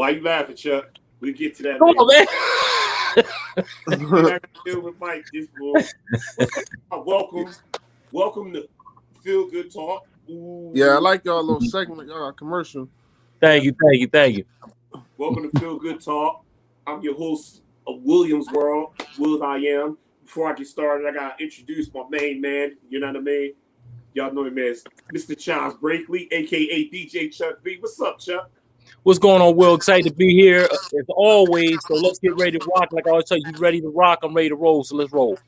Why you laughing, Chuck? We'll get to that Come later. on, man. We're not gonna deal with Mike this morning. Welcome to Feel Good Talk. Ooh. Yeah, I like y'all little segment, y'all commercial. Thank you. Welcome to Feel Good Talk. I'm your host of Williams World, Will I Am. Before I get started, I gotta introduce my main man. You know what I mean? Y'all know him as Mr. Charles Brakely, aka DJ Chuck B. What's up, Chuck? What's going on, Will? Excited to be here as always. So let's get ready to rock. Like I always tell you, you ready to rock? I'm ready to roll. So let's roll.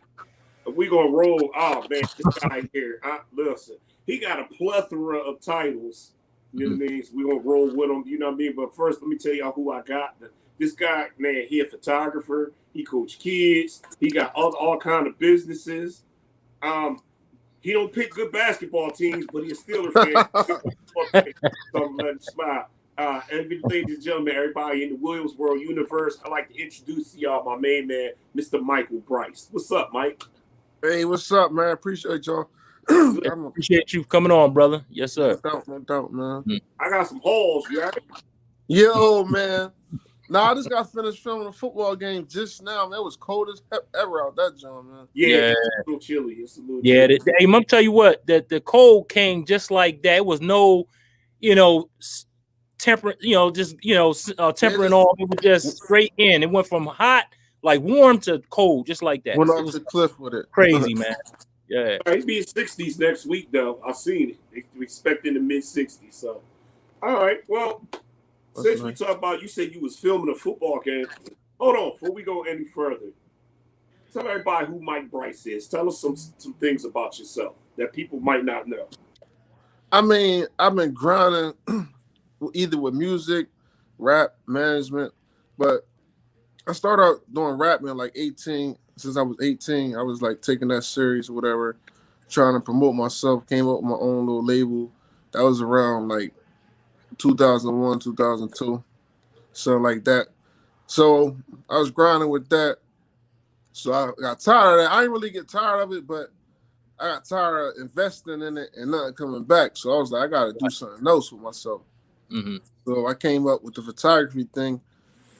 We gonna roll. Oh man, this guy here. Listen, he got a plethora of titles. You know what I mean? So we gonna roll with him. You know what I mean? But first, let me tell y'all who I got. This guy, man, he a photographer. He coach kids. He got all kind of businesses. He don't pick good basketball teams, but he's still a fan. So I'm letting him smile. Ladies and gentlemen, everybody in the Williams World universe, I'd like to introduce to y'all my main man, Mr. Michael Brice. What's up, Mike? Hey, what's up, man? Appreciate y'all. Appreciate you coming on, brother. Yes, sir. No doubt, man. I got some halls, you right? Yo, man. Nah, I just got finished filming a football game just now, man. It was cold as ever out that joint, man. Yeah. It's a little chilly. Hey, I'm gonna tell you what, that the cold came just like that. It was no, tempering, tempering all. It was just straight in. It went from hot, like warm, to cold, just like that. Went off the cliff with it. Crazy, man. Yeah. It'll be in 60s next week, though. I've seen it. They're expecting the mid 60s. So, all right. Well, since we talk about, you said you was filming a football game. Hold on, before we go any further, tell everybody who Mike Brice is. Tell us some things about yourself that people might not know. I mean, I've been grinding either with music, rap, management, but I started out doing rap man like 18. Since I was 18, I was like taking that serious or whatever, trying to promote myself. Came up with my own little label. That was around like 2001, 2002, something like that. So I was grinding with that. So I got tired of that. I didn't really get tired of it, but I got tired of investing in it and nothing coming back. So I was like, I got to do something else with myself. Mm-hmm. So I came up with the photography thing,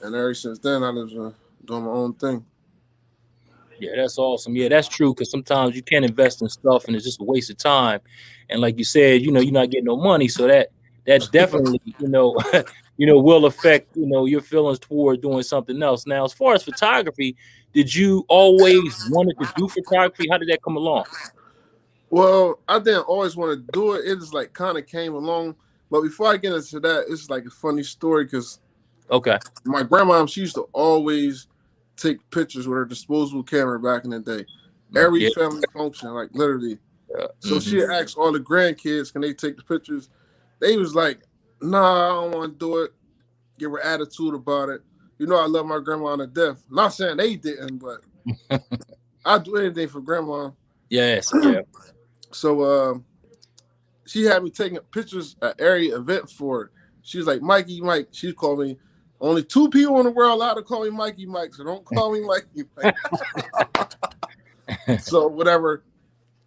and ever since then, I was doing my own thing. Yeah, that's awesome. Yeah, that's true, because sometimes you can't invest in stuff and it's just a waste of time. And like you said, you're not getting no money, so that definitely, will affect, your feelings toward doing something else. Now, as far as photography, did you always wanted to do photography? How did that come along? Well, I didn't always want to do it. It just like kind of came along. But before I get into that, it's like a funny story because my grandma, she used to always take pictures with her disposable camera back in the day. Every family function, like literally. So she asked all the grandkids, can they take the pictures? They was like, nah, I don't want to do it. Give her attitude about it. I love my grandma to death. Not saying they didn't, but I'd do anything for grandma. Yes, yeah. So she had me taking pictures at area event for her. She was like, Mikey Mike. She called me. Only 2 people in the world allowed to call me Mikey Mike, so don't call me Mikey Mike. So whatever.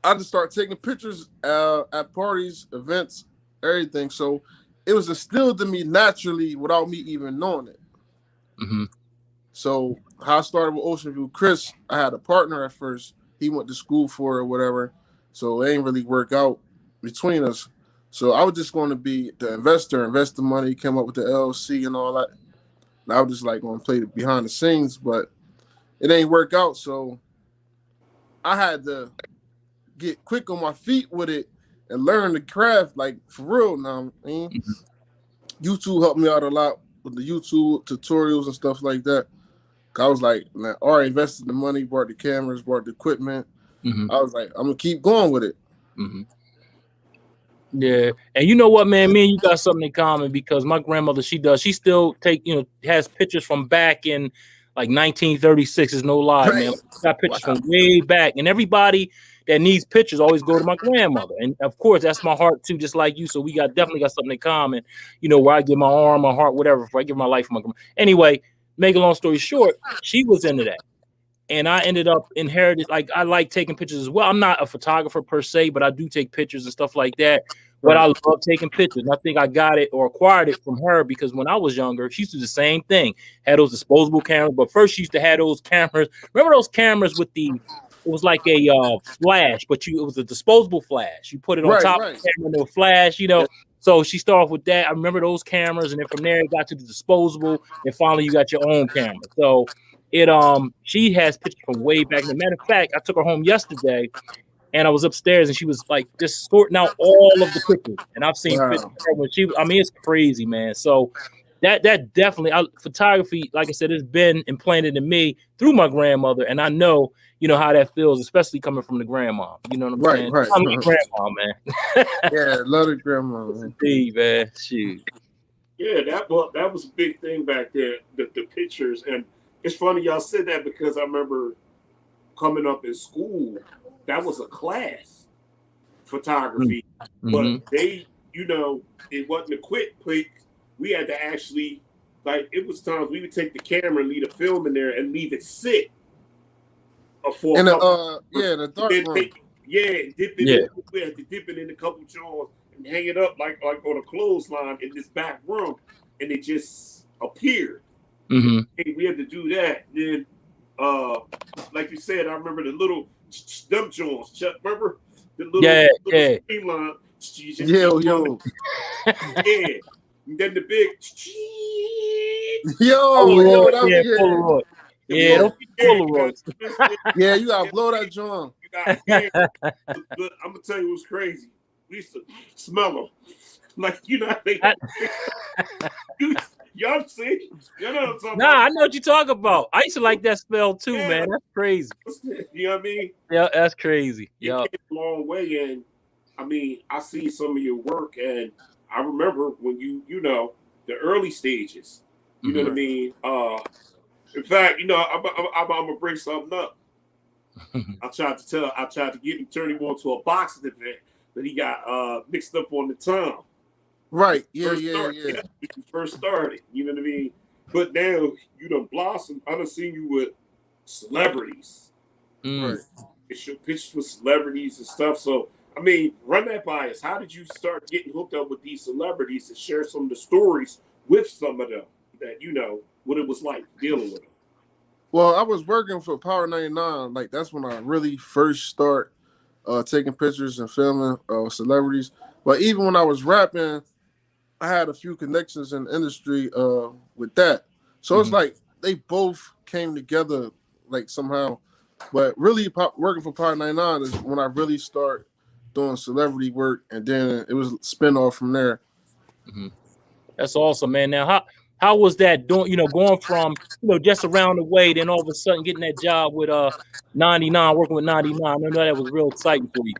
I just started taking pictures at parties, events, everything. So it was instilled to me naturally without me even knowing it. Mm-hmm. So how I started with Ocean View, Chris, I had a partner at first. He went to school for it or whatever. So it ain't really work out between us. So I was just going to be the investor, invest the money, come up with the LLC and all that. And I was just like going to play behind the scenes, but it ain't work out. So I had to get quick on my feet with it and learn the craft, like for real now. YouTube helped me out a lot with the YouTube tutorials and stuff like that. I was like, man, I already invested the money, bought the cameras, bought the equipment. I was like, I'm going to keep going with it. Yeah. And you know what, man? Me and you got something in common because my grandmother, she still has pictures from back in like 1936. Is no lie, man. She got pictures from way back. And everybody that needs pictures always go to my grandmother. And of course, that's my heart too, just like you. So we definitely got something in common, where I give my arm, my heart, whatever, if I give my life for my grandma. Anyway, make a long story short, she was into that. And I ended up inherited, like I like taking pictures as well. I'm not a photographer per se, but I do take pictures and stuff like that. But I love taking pictures. And I think I got it or acquired it from her because when I was younger, she used to do the same thing. Had those disposable cameras, but first she used to have those cameras. Remember those cameras with the? It was like a flash, but it was a disposable flash. You put it on top of the camera and it would flash. Yeah. So she started off with that. I remember those cameras, and then from there it got to the disposable, and finally you got your own camera. So she has pictures from way back. As a matter of fact, I took her home yesterday. And I was upstairs, and she was like just sorting out all of the pictures. And I've seen pictures of her when it's crazy, man. So that definitely, photography, like I said, has been implanted in me through my grandmother, and I know how that feels, especially coming from the grandma. You know what I'm saying? Right. I'm a grandma, man. Yeah, love the grandma. Indeed, man. Shoot. Yeah, that was a big thing back there. The pictures, and it's funny y'all said that because I remember coming up in school. That was a class, photography, but they, it wasn't a quick pick. We had to actually, it was times we would take the camera and leave the film in there and leave it sit. For the dark room. Dip it. We had to dip it in a couple jars and hang it up like on a clothesline in this back room, and it just appeared. Mm-hmm. Hey, we had to do that. Then, like you said, I remember the little. Them Jones, Chuck, remember the little streamline? Yeah. And then the big Polaroid. Yeah, don't be Polaroids. Yeah, you gotta blow that drum. I'm gonna tell you what's crazy. We used to smell them. Like y'all see? You know what I'm talking about? I know what you're talking about. I used to like that smell too, man. That's crazy. You know what I mean? Yeah, that's crazy. Yeah, it came a long way, and I mean, I see some of your work, and I remember when the early stages. You know what I mean? In fact, I'm gonna bring something up. I tried to get him turn him on to a boxing event, but he got mixed up on the time. Right. Yeah. First started, you know what I mean? But now you done blossomed. I done seen you with celebrities. Right. It's your pictures with celebrities and stuff. So I mean, run that by us. How did you start getting hooked up with these celebrities and share some of the stories with some of them that what it was like dealing with them? Well, I was working for Power 99. Like that's when I really first start taking pictures and filming celebrities. But even when I was rapping, I had a few connections in the industry with that. So it's like they both came together like somehow. But really working for Power 99 is when I really start doing celebrity work, and then it was a spin-off from there. That's awesome, man. Now, how was that doing, going from, just around the way, then all of a sudden getting that job with 99, working with 99? I know that was real exciting for you.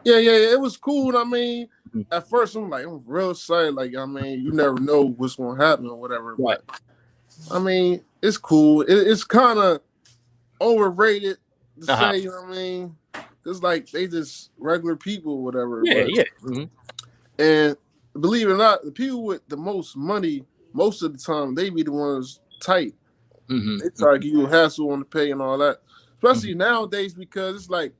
Yeah, it was cool. I mean, at first I'm real excited. Like, I mean, you never know what's gonna happen or whatever. Right. But I mean, it's cool. It's kind of overrated to say, you know what I mean? It's like they just regular people or whatever. Yeah. And believe it or not, the people with the most money, most of the time, they be the ones tight. They try to give you a hassle on the pay and all that. Especially nowadays, because it's like,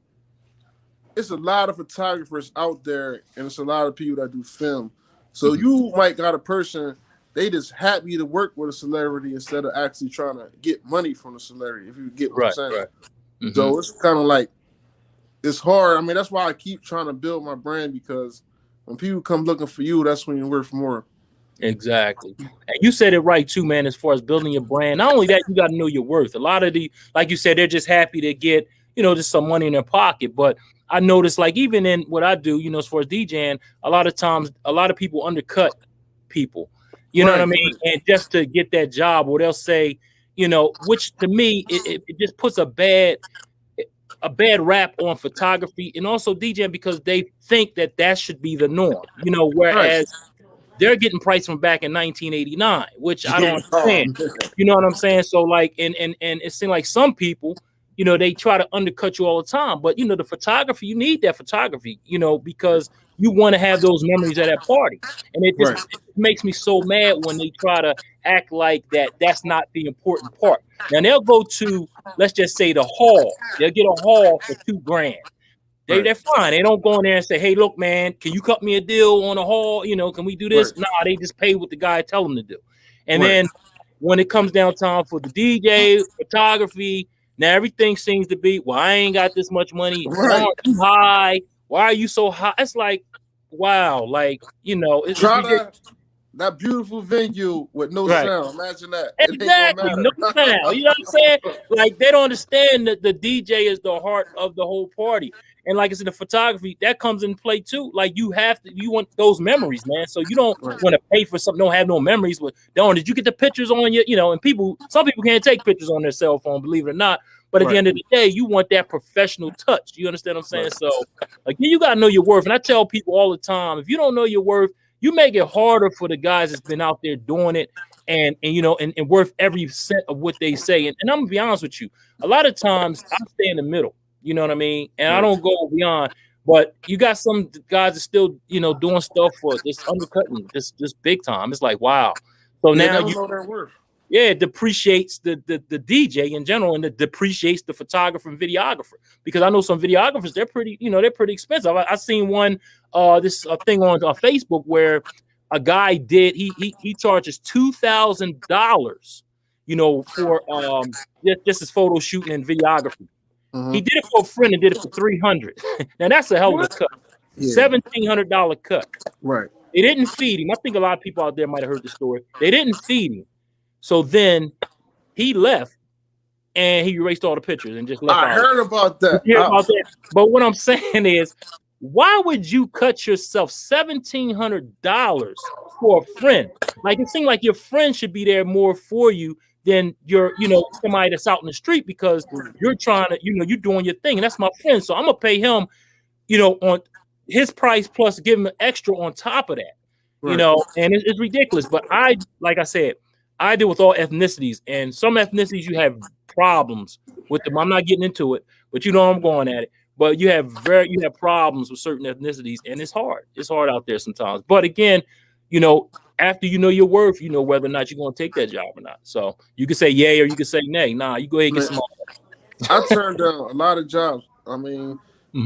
it's a lot of photographers out there, and it's a lot of people that do film. So you might got a person, they just happy to work with a celebrity instead of actually trying to get money from the celebrity, if you get what I'm saying. Right. So it's kind of like, it's hard. I mean, that's why I keep trying to build my brand, because when people come looking for you, that's when you're worth more. Exactly. And you said it right too, man, as far as building your brand. Not only that, you got to know your worth. A lot of like you said, they're just happy to get, just some money in their pocket. But I noticed, like, even in what I do, as far as DJing, a lot of times, a lot of people undercut people, you know what I mean? And just to get that job, or they'll say, which to me, it just puts a bad rap on photography and also DJing, because they think that should be the norm, whereas they're getting priced from back in 1989, which I don't understand. You know what I'm saying? So like, and it seems like some people, they try to undercut you all the time. But the photography, you need that photography, because you want to have those memories at that party. And it just it makes me so mad when they try to act like that's not the important part. Now they'll go to, let's just say, the hall. They'll get a hall for $2,000. They're fine. They don't go in there and say, "Hey, look, man, can you cut me a deal on a haul? You know, can we do this?" Nah, they just pay what the guy tell them to do. And then when it comes down time for the DJ, photography, now everything seems to be, well, I ain't got this much money. Why are you high? Why are you so high? It's like, wow, like, you know, it's ridiculous. That beautiful venue with no sound. Imagine that. Exactly. No sound. You know what I'm saying? Like, they don't understand that the DJ is the heart of the whole party. And like I said, the photography, that comes in play too. Like, you want those memories, man. So you don't want to pay for something, don't have no memories. But did you get the pictures on your, you know, and some people can't take pictures on their cell phone, believe it or not. But at the end of the day, you want that professional touch. You understand what I'm saying? So again, you got to know your worth. And I tell people all the time, if you don't know your worth, you make it harder for the guys that's been out there doing it and you know, and worth every cent of what they say. And I'm gonna be honest with you, a lot of times I stay in the middle, you know what I mean? And I don't go beyond, but you got some guys that still, you know, doing stuff for this undercutting, this big time. It's like, wow. So now you know their worth. Yeah, it depreciates the DJ in general, and it depreciates the photographer and videographer. Because I know some videographers, they're pretty expensive. I seen one this thing on Facebook where a guy did he charges $2,000, you know, for just his photo shooting and videography. He did it for a friend and did it for $300. Now that's a hell of a cut. $1,700 cut. Right. They didn't feed him. I think a lot of people out there might have heard the story. They didn't feed him. So then he left and he erased all the pictures and just left. I heard about that. But what I'm saying is, why would you cut yourself $1,700 for a friend? Like, it seemed like your friend should be there more for you than your, you know, somebody that's out in the street, because you're trying to, you know, you're doing your thing, and that's my friend. So I'm gonna pay him, you know, on his price plus give him an extra on top of that, you know, and it's ridiculous. But like I said, I deal with all ethnicities, and some ethnicities you have problems with them. I'm not getting into it, but you know I'm going at it. But you have problems with certain ethnicities, and it's hard. It's hard out there sometimes. But again, you know, after you know your worth, you know whether or not you're going to take that job or not. So you can say yay or you can say nay. Nah, you go ahead and get some. I turned down a lot of jobs. I mean,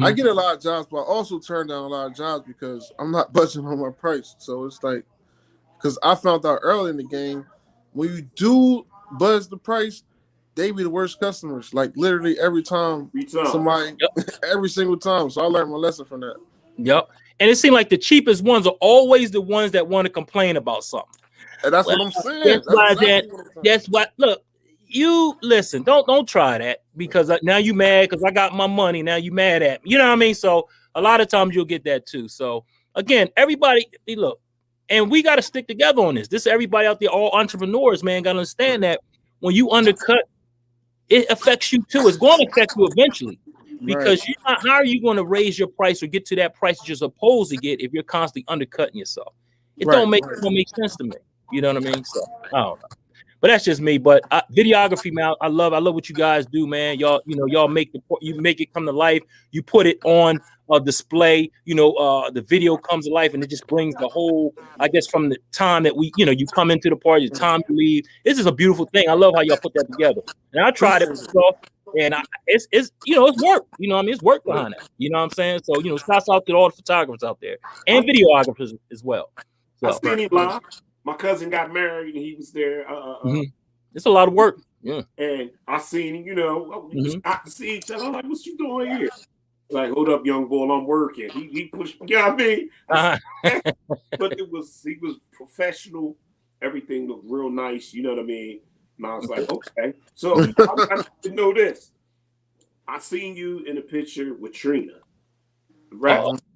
I get a lot of jobs, but I also turn down a lot of jobs because I'm not budgeting on my price. So it's like, because I found out early in the game, when you do buzz the price, they be the worst customers. Like, literally every time somebody, every single time. So I learned my lesson from that. Yep. And it seemed like the cheapest ones are always the ones that want to complain about something. And that's what I'm saying. That's what. Look, you listen. Don't try that, because now you mad because I got my money. Now you mad at me. You know what I mean? So a lot of times you'll get that too. So again, everybody, look. And we got to stick together on this. This everybody out there, all entrepreneurs, man, got to understand that when you undercut, it affects you too. It's going to affect you eventually, because how are you going to raise your price or get to that price that you're supposed to get if you're constantly undercutting yourself? It don't make sense to me. You know what I mean? So I don't know. But that's just me. But videography, man, I love what you guys do, man. Y'all make it come to life. You put it on a display. You know, the video comes to life, and it just brings the whole, I guess, from the time that you come into the party, the time you leave. This is a beautiful thing. I love how y'all put that together. And I tried it myself, and it's it's work. You know what I mean? It's work behind it. You know what I'm saying? So, shouts out to all the photographers out there and videographers as well. So, I seen him live. My cousin got married and he was there. It's a lot of work. Yeah. And I seen him, we was out to see each other. I'm like, what you doing here? Like, hold up, young boy, I'm working. He pushed me, you know what I mean? But he was professional. Everything looked real nice, you know what I mean? And I was like, okay. So I to know this. I seen you in a picture with Trina.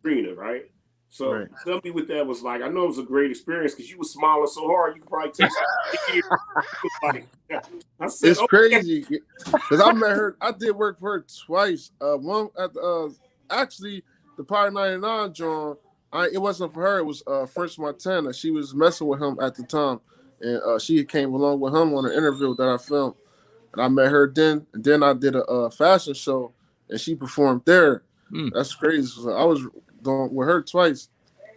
Trina, right? So tell me what that was like. I know it was a great experience because you were smiling so hard you could probably take it's crazy because I met her. I did work for her twice. One at actually the Power 99 John. It wasn't for her. It was French Montana. She was messing with him at the time, and she came along with him on an interview that I filmed. And I met her then. And then I did a fashion show, and she performed there. That's crazy. So I was going with her twice.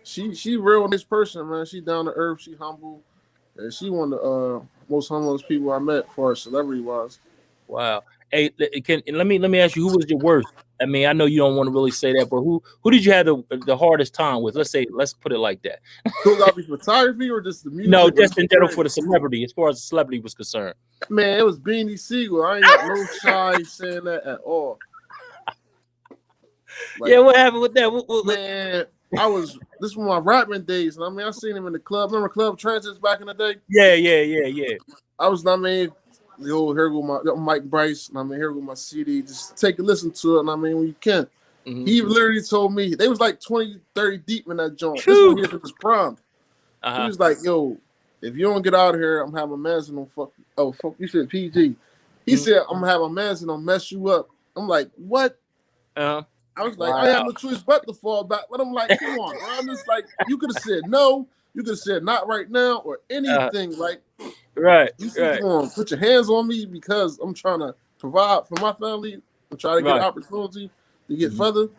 She real nice person, man. She down to earth. She humble. And she one of the most humblest people I met, for celebrity wise. Wow. Hey, let me ask you, who was your worst? I mean, I know you don't want to really say that, but who did you have the hardest time with? Let's put it like that. Photography, photography, or just the No, music? just in general for the celebrity, as far as the celebrity was concerned. Man, it was Beanie Siegel. I ain't got no shy saying that at all. Like, yeah, what happened with that? Man, this was my rapping days, and I mean, I seen him in the club. Remember Club Transits back in the day? Yeah. Here go my Mike Brice, and I mean, here go my CD. Just take a listen to it, and I mean, when you can. Mm-hmm. He literally told me, they was like 20, 30 deep in that joint. This one here was his prom. He was like, yo, if you don't get out of here, I'm having a man's on fuck. Oh, fuck, you said PG. He said, I'm gonna have a man's gonna mess you up. I'm like, what? I was like, I have no choice but to fall back. But I'm like, come on, bro. I'm just like, you could have said no. You could have said not right now or anything. Like, you come on, put your hands on me because I'm trying to provide for my family and try to get an opportunity to get further.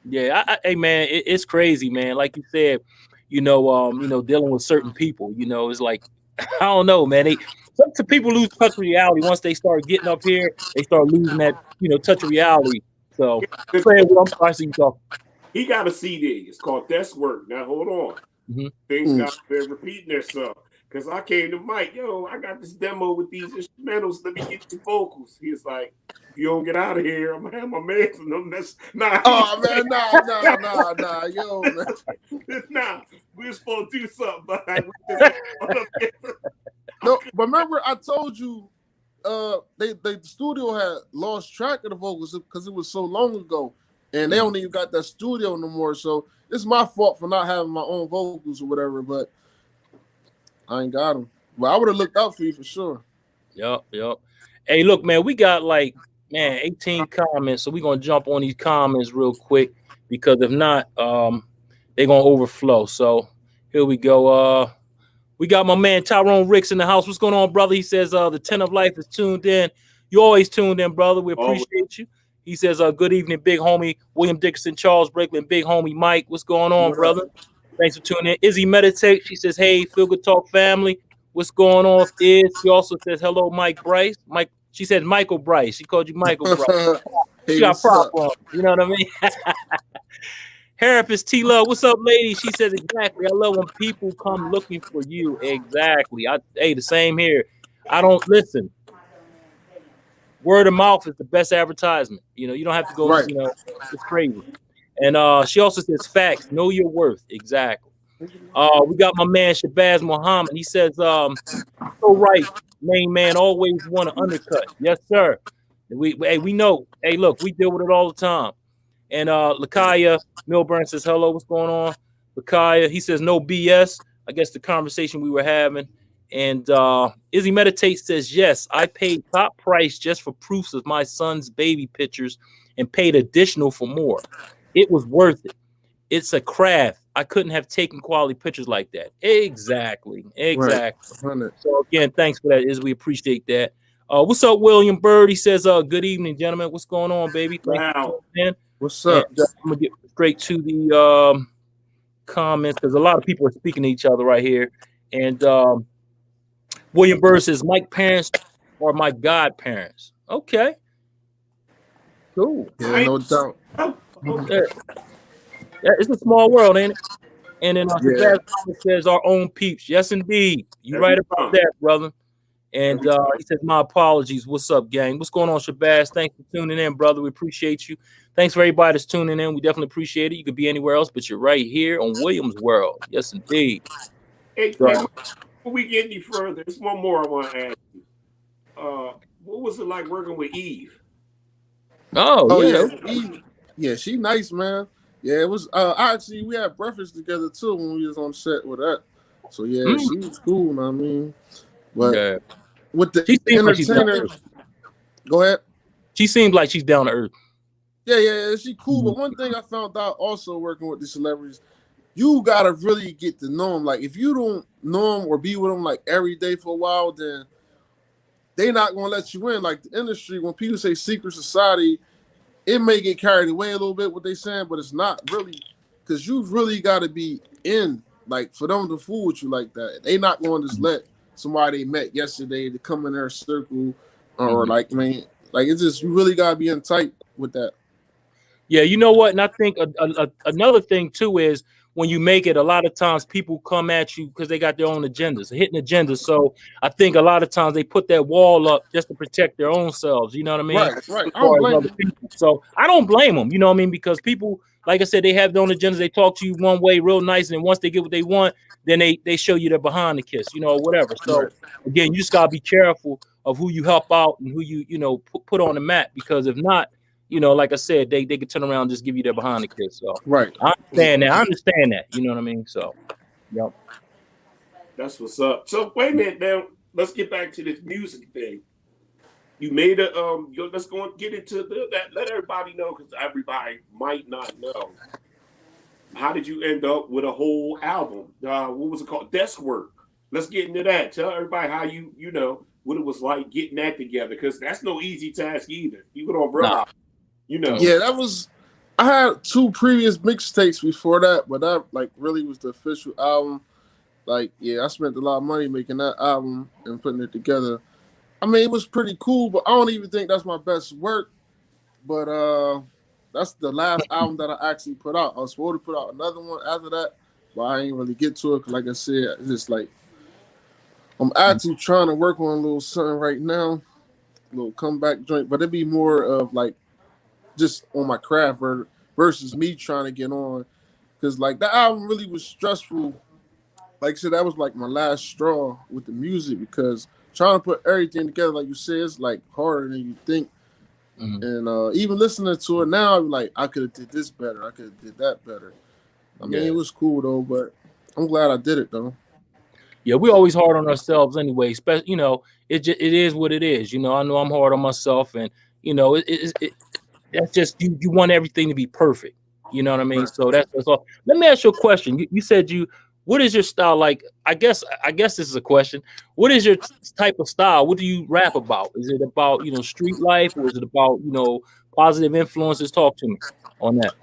Yeah, hey man, it's crazy, man. Like you said, dealing with certain people, it's like, I don't know, man. Some people lose touch with reality once they start getting up here. They start losing that, touch of reality. So, I'm sorry, you talk. He got a CD. It's called Desk Work. Now hold on. Mm-hmm. Things got been repeating themselves. Because I came to Mike, yo, I got this demo with these instrumentals. Let me get your vocals. He's like, if you don't get out of here, I'm gonna have my man from them. That's nah. Oh man, nah, yo, man. Nah, we're supposed to do something, but no, but remember I told you the studio had lost track of the vocals because it was so long ago. And they don't even got that studio no more. So it's my fault for not having my own vocals or whatever, but I ain't got them. But I would have looked out for you for sure. Yep. Hey, look, man, we got 18 comments, so we're gonna jump on these comments real quick because if not, they're gonna overflow. So here we go. We got my man Tyrone Ricks in the house. What's going on, brother? He says the 10 of Life is tuned in. You always tuned in, brother. We appreciate you. He says, good evening, big homie William Dickinson, Charles Brakeland, big homie Mike. What's going on, brother? Thanks for tuning in. Izzy Meditate. She says, hey, Feel Good Talk family. What's going on? She also says, hello, Mike Brice. Mike. She said Michael Brice. She called you Michael Brice. She got prop on. You know what I mean? Harapist T Love, what's up, lady? She says, exactly. I love when people come looking for you. Exactly. The same here. I don't listen. Word of mouth is the best advertisement. You don't have to go, it's crazy. And she also says facts, know your worth. Exactly. We got my man Shabazz Muhammad. He says, so right, main man always want to undercut. Yes, sir. We know. Hey, look, we deal with it all the time. And Lakaya Milburn says, hello, what's going on? Lakaya, he says, no BS. I guess the conversation we were having. And Izzy Meditate says, yes, I paid top price just for proofs of my son's baby pictures and paid additional for more. It was worth it. It's a craft. I couldn't have taken quality pictures like that. Exactly. Right. So again, thanks for that, Izzy. We appreciate that. What's up, William Bird? He says, good evening, gentlemen. What's going on, baby? Wow. What's up? And, I'm going to get straight to the comments because a lot of people are speaking to each other right here. And William Bird says, Mike parents are my godparents. Okay. Cool. Yeah, no doubt. Okay. Yeah, it's a small world, ain't it? And then says our own peeps. Yes, indeed. You're right about that, brother. And he says, my apologies. What's up, gang? What's going on, Shabazz? Thanks for tuning in, brother. We appreciate you. Thanks for everybody that's tuning in. We definitely appreciate it. You could be anywhere else, but you're right here on Williams World. Yes, indeed. Hey, before we get any further, there's one more I want to ask you. What was it like working with Eve? Oh yeah. Eve, yeah, she nice, man. Yeah, it was. We had breakfast together too when we was on set with that. So yeah, she was cool. You know what I mean, but with the entertainer, go ahead. She seems like she's down to earth. Yeah, she cool. But one thing I found out also working with the celebrities, you gotta really get to know them. Like if you don't know them or be with them like every day for a while, then they not gonna let you in. Like the industry, when people say secret society, it may get carried away a little bit what they saying, but it's not really, because you've really got to be in, like for them to fool with you like that. They not going to just let somebody they met yesterday to come in their circle or like, man, Like it's just you really gotta be in tight with that. Yeah, you know what? And I think another thing too is when you make it, a lot of times people come at you because they got their own agendas, hidden agendas. So I think a lot of times they put that wall up just to protect their own selves. You know what I mean? Right. As I don't far as blame other you. people. So I don't blame them. You know what I mean? Because people, like I said, they have their own agendas. They talk to you one way, real nice, and then once they get what they want, then they show you their behind the kiss. You know, or whatever. So Right. again, you just gotta be careful of who you help out and who you know put on the map, because if not, you know, like I said, they could turn around and just give you their behind the kiss. So Right. I understand that. I understand that. You know what I mean? So, yep. That's what's up. So wait a minute now. Let's get back to this music thing. You made a let's go and get into that. Let everybody know because everybody might not know. How did you end up with a whole album? What was it called? Desk work. Let's get into that. Tell everybody how you know what it was like getting that together because that's no easy task either. People don't Nah. realize. You know. Yeah, that was. I had two previous mixtapes before that, but that like really was the official album. Like, yeah, I spent a lot of money making that album and putting it together. I mean, it was pretty cool, but I don't even think that's my best work. But that's the last album that I actually put out. I was supposed to put out another one after that, but I ain't really get to it. 'Cause like I said, it's just like I'm actually trying to work on a little something right now, a little comeback joint. But it'd be more of like just on my craft versus me trying to get on. Because like that album really was stressful. Like I said, that was like my last straw with the music because trying to put everything together, like you said, is like harder than you think. Mm-hmm. And even listening to it now, I'm like, I could have did this better. I could have did that better. I mean, it was cool though, but I'm glad I did it though. Yeah, we always hard on ourselves anyway. You know, it is what it is. You know, I know I'm hard on myself, and you know, that's just you want everything to be perfect. You know what I mean? Right. So that's all. Let me ask you a question. You said what is your style like? I guess this is a question. What is your type of style? What do you rap about? Is it about, you know, street life, or is it about, you know, positive influences? Talk to me on that.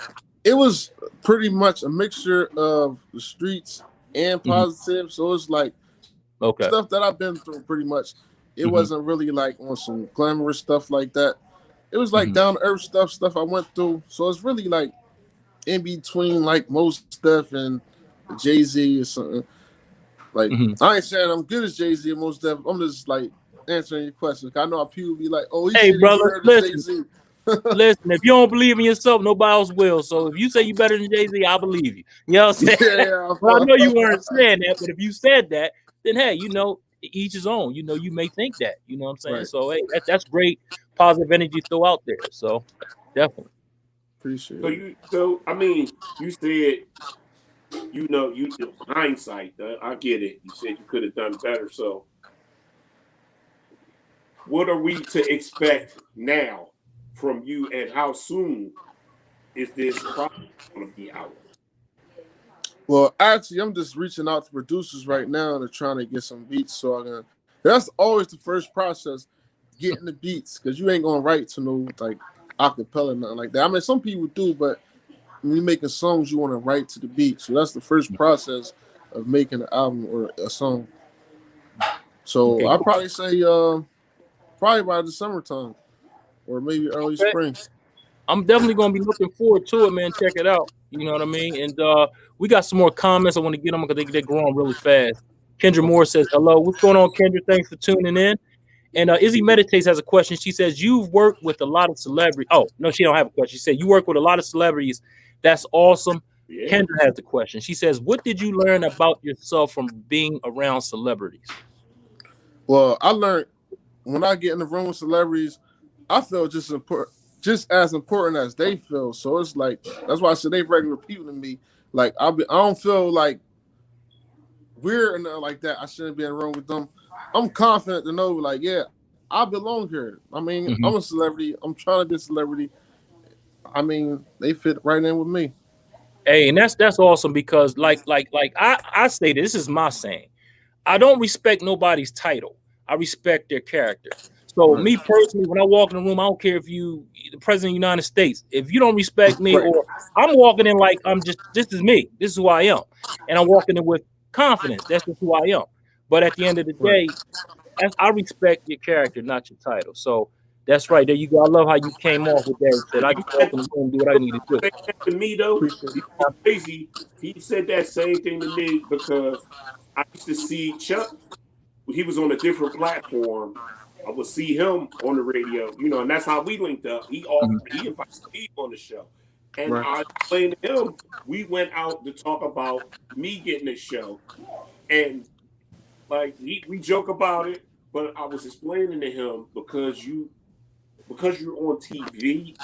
It was pretty much a mixture of the streets and Hmm. positive. So it's like Okay. stuff that I've been through pretty much. It Hmm. wasn't really like on some glamorous stuff like that. It was like Hmm. down to earth stuff I went through. So it's really like in between like most stuff and Jay-Z or something. Like Hmm. I ain't saying I'm good as Jay-Z and most stuff. I'm just like answering your questions. I know people be like, oh, he Hey, said he brother, better than listen. Jay-Z. Listen, if you don't believe in yourself, nobody else will. So if you say you better than Jay-Z, I believe you. You know what I'm saying? Yeah. Well, I know you weren't saying that, but if you said that, then hey, you know, each his own. You know, you may think that. You know what I'm saying? Right. So hey, that's great positive energy to throw out there. So definitely. Appreciate So it. so I mean, you said you hindsight. I get it. You said you could have done better. So what are we to expect now from you, and how soon is this project going to be out? Well, actually, I'm just reaching out to producers right now and trying to get some beats. So I can. That's always the first process, getting the beats, because you ain't gonna write to no like acapella nothing like that. I mean, some people do, but when you're making songs, you want to write to the beat. So that's the first process of making an album or a song. So Okay. I'll probably say probably by the summertime or maybe early Okay. spring. I'm definitely gonna be looking forward to it, man. Check it out. You know what I mean? And we got some more comments. I want to get them because they're growing really fast. Kendra Moore says, hello. What's going on, Kendra? Thanks for tuning in. And Izzy Meditates has a question. She says, you've worked with a lot of celebrities. Oh, no, she don't have a question. She said, you work with a lot of celebrities. That's awesome. Yeah. Kendra has the question. She says, what did you learn about yourself from being around celebrities? Well, I learned when I get in the room with celebrities, I feel just as important as they feel. So it's like that's why I said they regular people to me. Like I don't feel like weird or nothing like that. I shouldn't be in a room with them. I'm confident to know, like, yeah, I belong here. I mean, Mm-hmm. I'm a celebrity. I'm trying to be a celebrity. I mean, they fit right in with me. Hey, and that's awesome because like I say this is my saying. I don't respect nobody's title. I respect their character. So Right. me personally, when I walk in the room, I don't care if you the president of the United States. If you don't respect me, Right. or I'm walking in like I'm just this is me. This is who I am, and I'm walking in with confidence. That's just who I am. But at the end of the Right. day, I respect your character, not your title. So That's right. There you go. I love how you came off with that and said, I can walk in the room and do what I need to do. Say that to me though, Appreciate it. it's crazy. He said that same thing to me because I used to see Chuck. He was on a different platform. I would see him on the radio, and that's how we linked up. He invited Steve on the show, and Right. I explained to him. We went out to talk about me getting a show, and like we joke about it, but I was explaining to him because you're on TV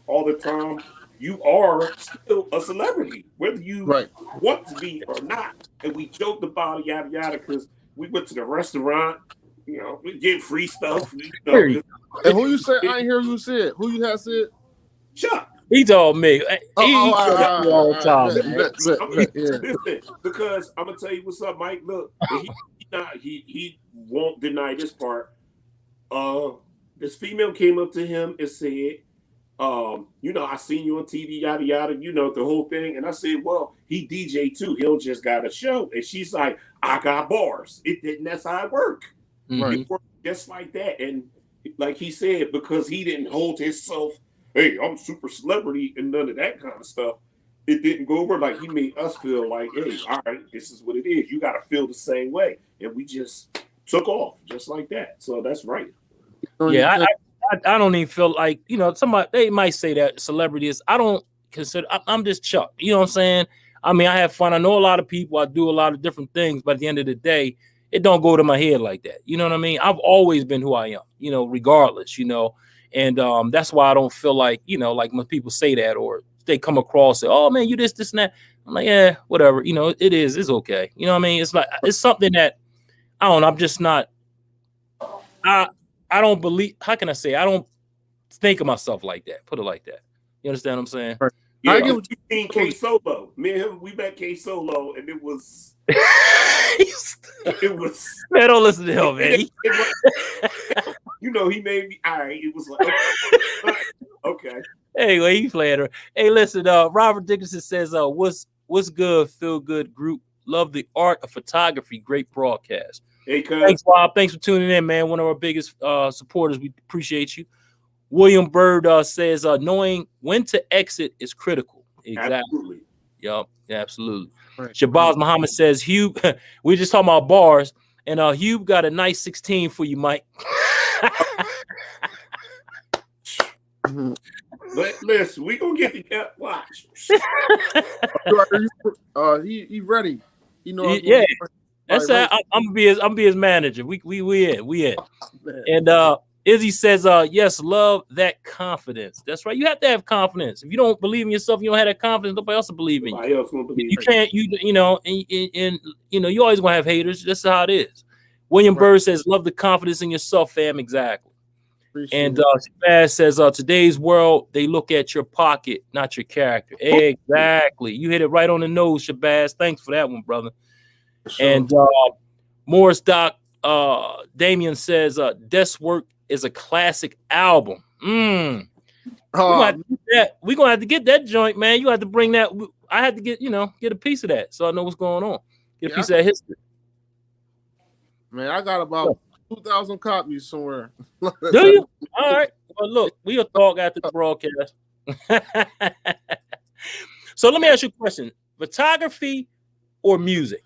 all the time, you are still a celebrity, whether you Right. want to be or not. And we joked about it, yada yada, because we went to the restaurant, we get free stuff. Period. And who you said? I ain't hear who said. Who you have said? Chuck. He told me. He all me all the time. Listen, because I'm gonna tell you what's up, Mike. Look, he won't deny this part. This female came up to him and said, I seen you on TV, yada yada, the whole thing. And I said, well, he DJ too. He'll just got a show. And she's like, I got bars. It didn't. That's how it worked. Right. It worked just like that. And like he said, because he didn't hold himself, hey, I'm super celebrity and none of that kind of stuff. It didn't go over. Like he made us feel like, hey, all right, this is what it is. You got to feel the same way. And we just took off just like that. So that's right. Yeah, I don't even feel like, somebody, they might say that celebrities. I don't consider, I'm just Chuck. You know what I'm saying? I mean, I have fun. I know a lot of people. I do a lot of different things. But at the end of the day, it don't go to my head like that. You know what I mean? I've always been who I am, regardless, And that's why I don't feel like, like when people say that or they come across it, oh, man, you this, and that. I'm like, yeah, whatever. It is. It's okay. You know what I mean? It's like, it's something that, I don't know. I'm just not, I don't believe, how can I say, I don't think of myself like that. Put it like that. You understand what I'm saying? Right. Yeah, I I get get seen K Solo. Me and him, we met K Solo, and it was Man, don't listen to him, man. He made me all right. It was like okay. Anyway, he playing her. Hey, listen, Robert Dickinson says, what's good, feel good group. Love the art of photography. Great broadcast. Hey, thanks, Bob. Thanks for tuning in, man. One of our biggest supporters. We appreciate you. William Bird says, knowing when to exit is critical. Exactly. Absolutely. Yup. Absolutely. Right. Shabazz Muhammad says, Hugh, we're just talking about bars, and Hugh got a nice 16 for you, Mike. But listen, we gonna get the watch. He ready. Yeah. That's right. I'm gonna be his manager. We in. And Izzy says, yes, love that confidence. That's right. You have to have confidence. If you don't believe in yourself, you don't have that confidence, nobody else will believe in you. Nobody else won't believe you can't, and you always gonna have haters. That's how it is. William Bird says, love the confidence in yourself, fam. Exactly. And Shabazz says, today's world, they look at your pocket, not your character. Exactly. You hit it right on the nose, Shabazz. Thanks for that one, brother. Sure. And Morris Doc Damien says, Desk Work is a classic album. We're gonna have to get that joint, man. You have to bring that. I had to get a piece of that so I know what's going on. Get a piece of that history. Man, I got about 2,000 copies somewhere. Do you? All right. Well, look, we'll talk after the broadcast. So let me ask you a question: photography or music?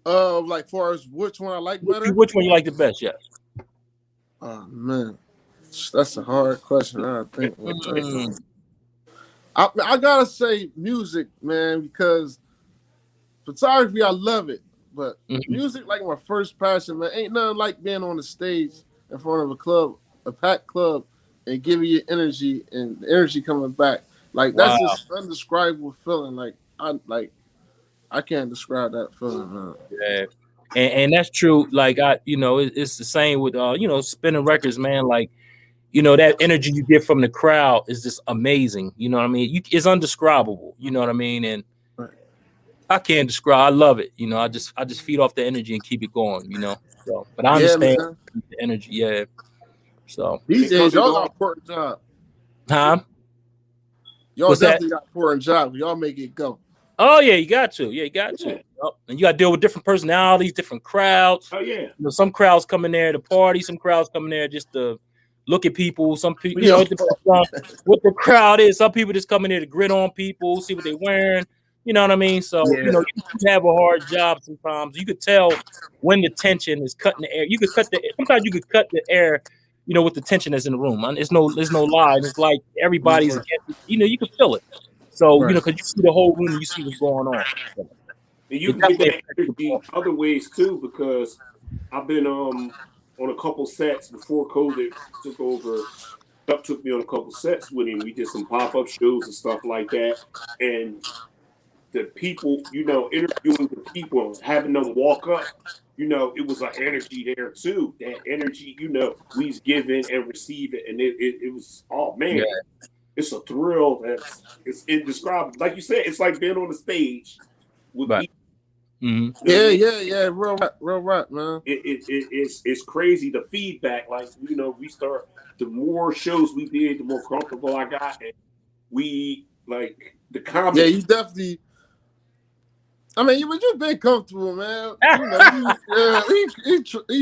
Like far as which one I like better? Which one you like the best? Yes. Oh man, that's a hard question. I think. I gotta say music, man, because photography, I love it. But music, like my first passion, man, ain't nothing like being on the stage in front of a club, a packed club, and giving you energy and the energy coming back. Like that's just indescribable feeling. Like I can't describe that feeling, man. Yeah, and that's true. Like it's the same with spinning records, man. Like that energy you get from the crowd is just amazing. You know what I mean? It's undescribable. You know what I mean? And I can't describe. I love it. I just feed off the energy and keep it going. So, but I understand the energy. Yeah. So these days, y'all got an important job. Huh? Y'all definitely got an important job. Y'all make it go. Oh yeah, you got to. Yeah, you got to. Yeah. Yep. And you got to deal with different personalities, different crowds. Oh yeah. You know, some crowds come in there to party, some crowds come in there just to look at people. Some people, you know, Yo. it depends on what the crowd is. Some people just come in there to grit on people, see what they're wearing. You know what I mean? So you know, you have a hard job sometimes. You could tell when the tension is cutting the air. You could cut the. Sometimes you could cut the air. You know, with the tension that's in the room. There's no lie. And it's like everybody's. You know, you can feel it. So, you know, because you see the whole room and you see what's going on. So, And you can get that energy other ways too, because I've been on a couple sets before COVID took over. Stuff took me on a couple sets with him. We did some pop-up shows and stuff like that. And the people, you know, interviewing the people and having them walk up, you know, it was an energy there too. That energy, you know, we's giving and receiving. And it was, oh man, it's a thrill it's indescribable. Like you said, it's like being on the stage with people. Mm-hmm. Yeah. Real right, man. It's crazy the feedback. Like, you know, we start, the more shows we did, the more comfortable I got, and we like the comedy. Yeah, you definitely. I mean, you've been comfortable, man. You know, he's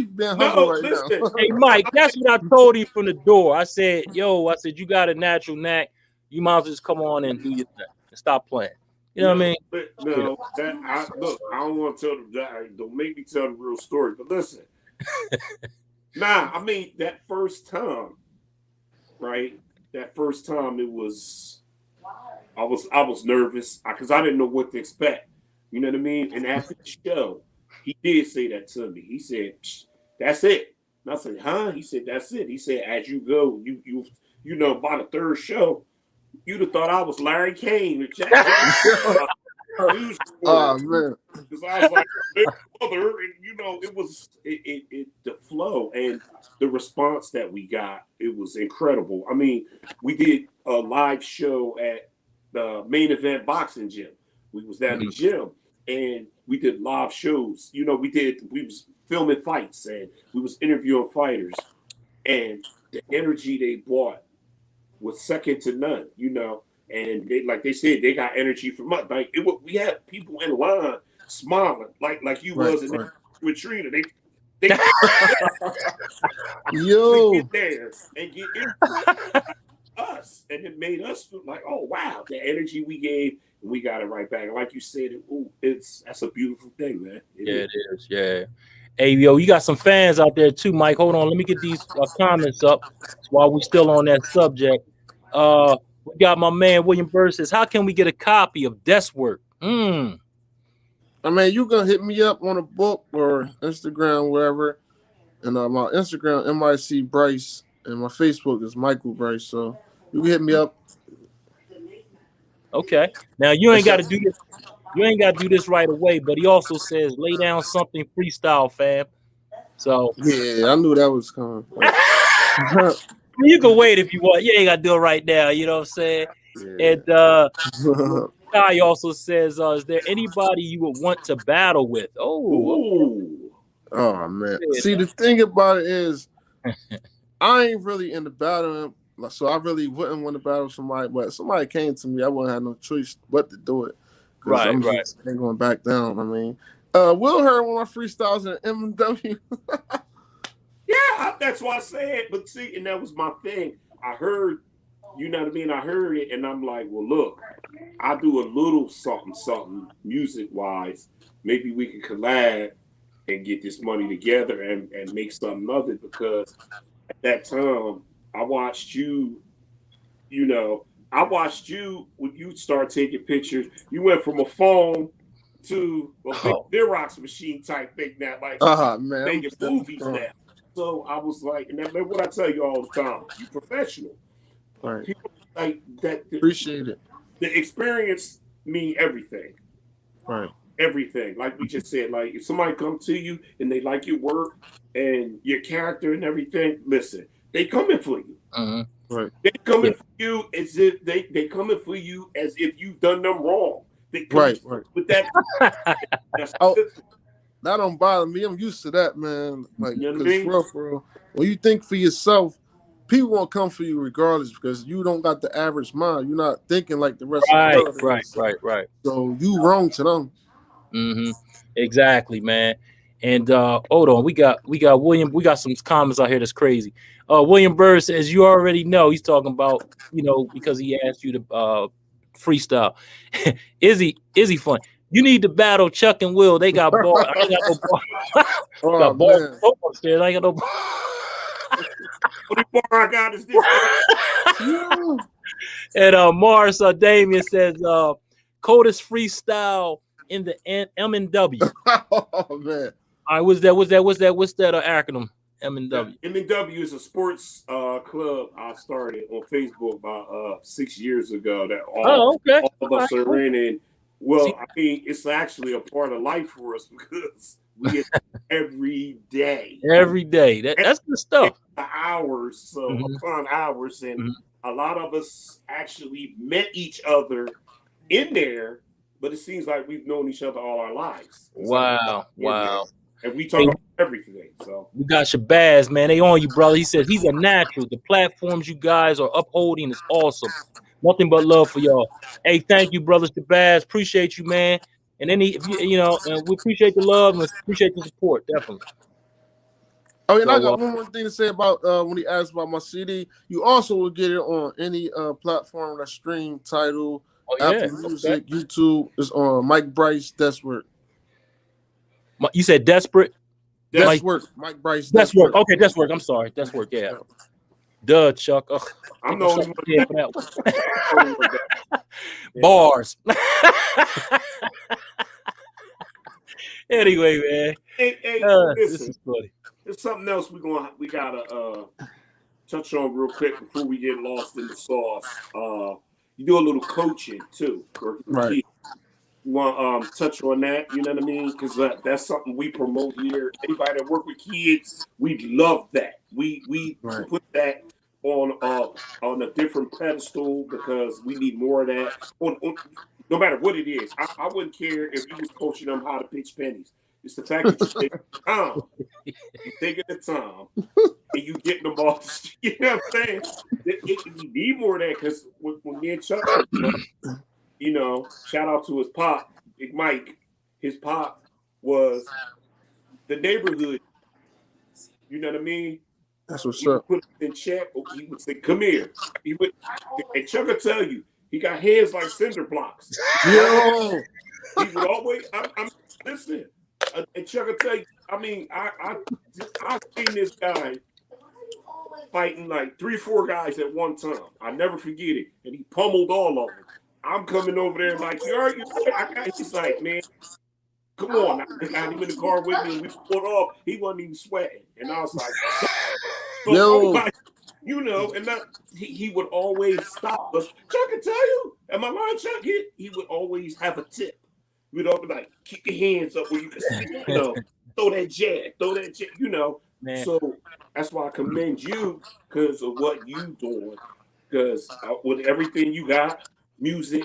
been humble right now. Hey, Mike, that's what I told him from the door. I said, you got a natural knack. You might as well just come on and do your thing and stop playing. You know what I mean? No, I don't want to tell them. Don't make me tell the real story. But listen, I mean that first time, right? That first time, it was, I was nervous because I didn't know what to expect. You know what I mean? And after the show, he did say that to me. He said, "That's it." And I said, "Huh?" He said, "That's it." He said, "As you go, you know, by the third show, you'd have thought I was Larry Kane or Jack Johnson." Oh man! Because I was like, big brother, and you know, it was the flow and the response that we got. It was incredible. I mean, we did a live show at the Main Event Boxing Gym. We was at the gym and we did live shows. You know, we was filming fights and we was interviewing fighters, and the energy they brought was second to none. You know. And they, like they said, they got energy from us. Like we had people in line smiling, like you was with Trina. They get there and get us, and it made us feel like, oh wow, the energy we gave, and we got it right back. And like you said, that's a beautiful thing, man. It is. Yeah. Hey, yo, you got some fans out there too, Mike. Hold on, let me get these comments up while we still on that subject. We got my man William Brice says, "How can we get a copy of Desk Work?" I mean, you can hit me up on a book or Instagram, wherever. And my Instagram, MIC Brice, and my Facebook is Michael Brice. So you can hit me up. Okay. Now you ain't got to do this. You ain't got to do this right away. But he also says, "Lay down something freestyle, fam." So yeah, I knew that was coming. You can wait if you want. You ain't got to do it right now. You know what I'm saying? Yeah. And Guy also says, "Is there anybody you would want to battle with?" Oh man. See, the thing about it is, I ain't really into battling, so I really wouldn't want to battle somebody. But if somebody came to me, I wouldn't have no choice but to do it. Right. Ain't going back down. I mean, Will heard one of my freestyles in MW. Yeah, that's why I said. But see, and that was my thing. I heard, you know what I mean? I heard it, and I'm like, well, look, I do a little something music-wise. Maybe we can collab and get this money together and make something of it, because at that time, I watched you, when you start taking pictures. You went from a phone to a big Xerox machine type thing now, like man, making movies now. So I was like, and that's what I tell you all the time: you professional. Right. People like that. Appreciate it. The experience mean everything. Right. Everything. Like we just said, like if somebody come to you and they like your work and your character and everything, listen, they coming for you. Right. They coming for you as if they coming for you as if you've done them wrong. They right. With that. That don't bother me. I'm used to that, man. Like, you know what I mean? For real, when you think for yourself, people won't come for you regardless because you don't got the average mind. You're not thinking like the rest of the Right, world right, is. right. So you wrong to them. Mm-hmm. Exactly, man. And hold on, we got William. We got some comments out here that's crazy. William Bird says you already know he's talking about because he asked you to freestyle. Is he fun? You need to battle Chuck and Will. They got ball. I ain't got no ball. Oh Got ball man. upstairs. I ain't got no ball. Only bar I got is this. Yeah. And Mars Damien says coldest freestyle in the M&W. Oh man. All right, what's that acronym? M&W. M&W is a sports club I started on Facebook about 6 years ago that all of us are in. And well, I mean, it's actually a part of life for us because we get every day. Every day. That's good stuff. Hours, so upon hours, and a lot of us actually met each other in there, but it seems like we've known each other all our lives. Wow. And we talk about everything. So we got Shabazz, man. They on you, brother. He says he's a natural. The platforms you guys are upholding is awesome. Nothing but love for y'all. Hey, thank you, brother Shabazz. Appreciate you, man. And then we appreciate the love and appreciate the support, definitely. Oh, and I got one more thing to say about when he asked about my CD. You also will get it on any platform that stream Tidal, Apple Music, YouTube. It's on Mike Brice, Desk Work. You said Desperate? Desk Work. Mike Brice, Desk Work. Okay, Desk Work. I'm sorry. Desk Work, yeah. Duh, Chuck. Ugh. I'm the only one for that. Bars. Anyway, man. Hey, listen, this is funny. There's something else we gotta touch on real quick before we get lost in the sauce. You do a little coaching too, right? You want touch on that? You know what I mean? Because that's something we promote here. Anybody that work with kids, we love that. We put that on a different pedestal because we need more of that. No matter what it is, I wouldn't care if you was coaching them how to pitch pennies. It's the fact that you take the time. You taking the time and you getting them off. You know what I'm saying? We need more of that because when me and Chuck, shout out to his pop, Big Mike. His pop was the neighborhood. You know what I mean? That's what's up. Put him in check. He would say, "Come here." And Chuck will tell you, he got hands like cinder blocks. Yo, he would always. I'm listen. And Chuck will tell you, I mean, I've seen this guy fighting like 3 or 4 guys at one time. I never forget it. And he pummeled all of them. I'm coming over there like, he's like, man, come on. I got him in the car with me and we pulled off. He wasn't even sweating. And I was like, and he would always stop us. Chuck can tell you, am I lying, Chuck? He would always have a tip. We'd all be like, keep your hands up where you can see, throw that jab, Man. So that's why I commend you because of what you doing. Because with everything you got, music,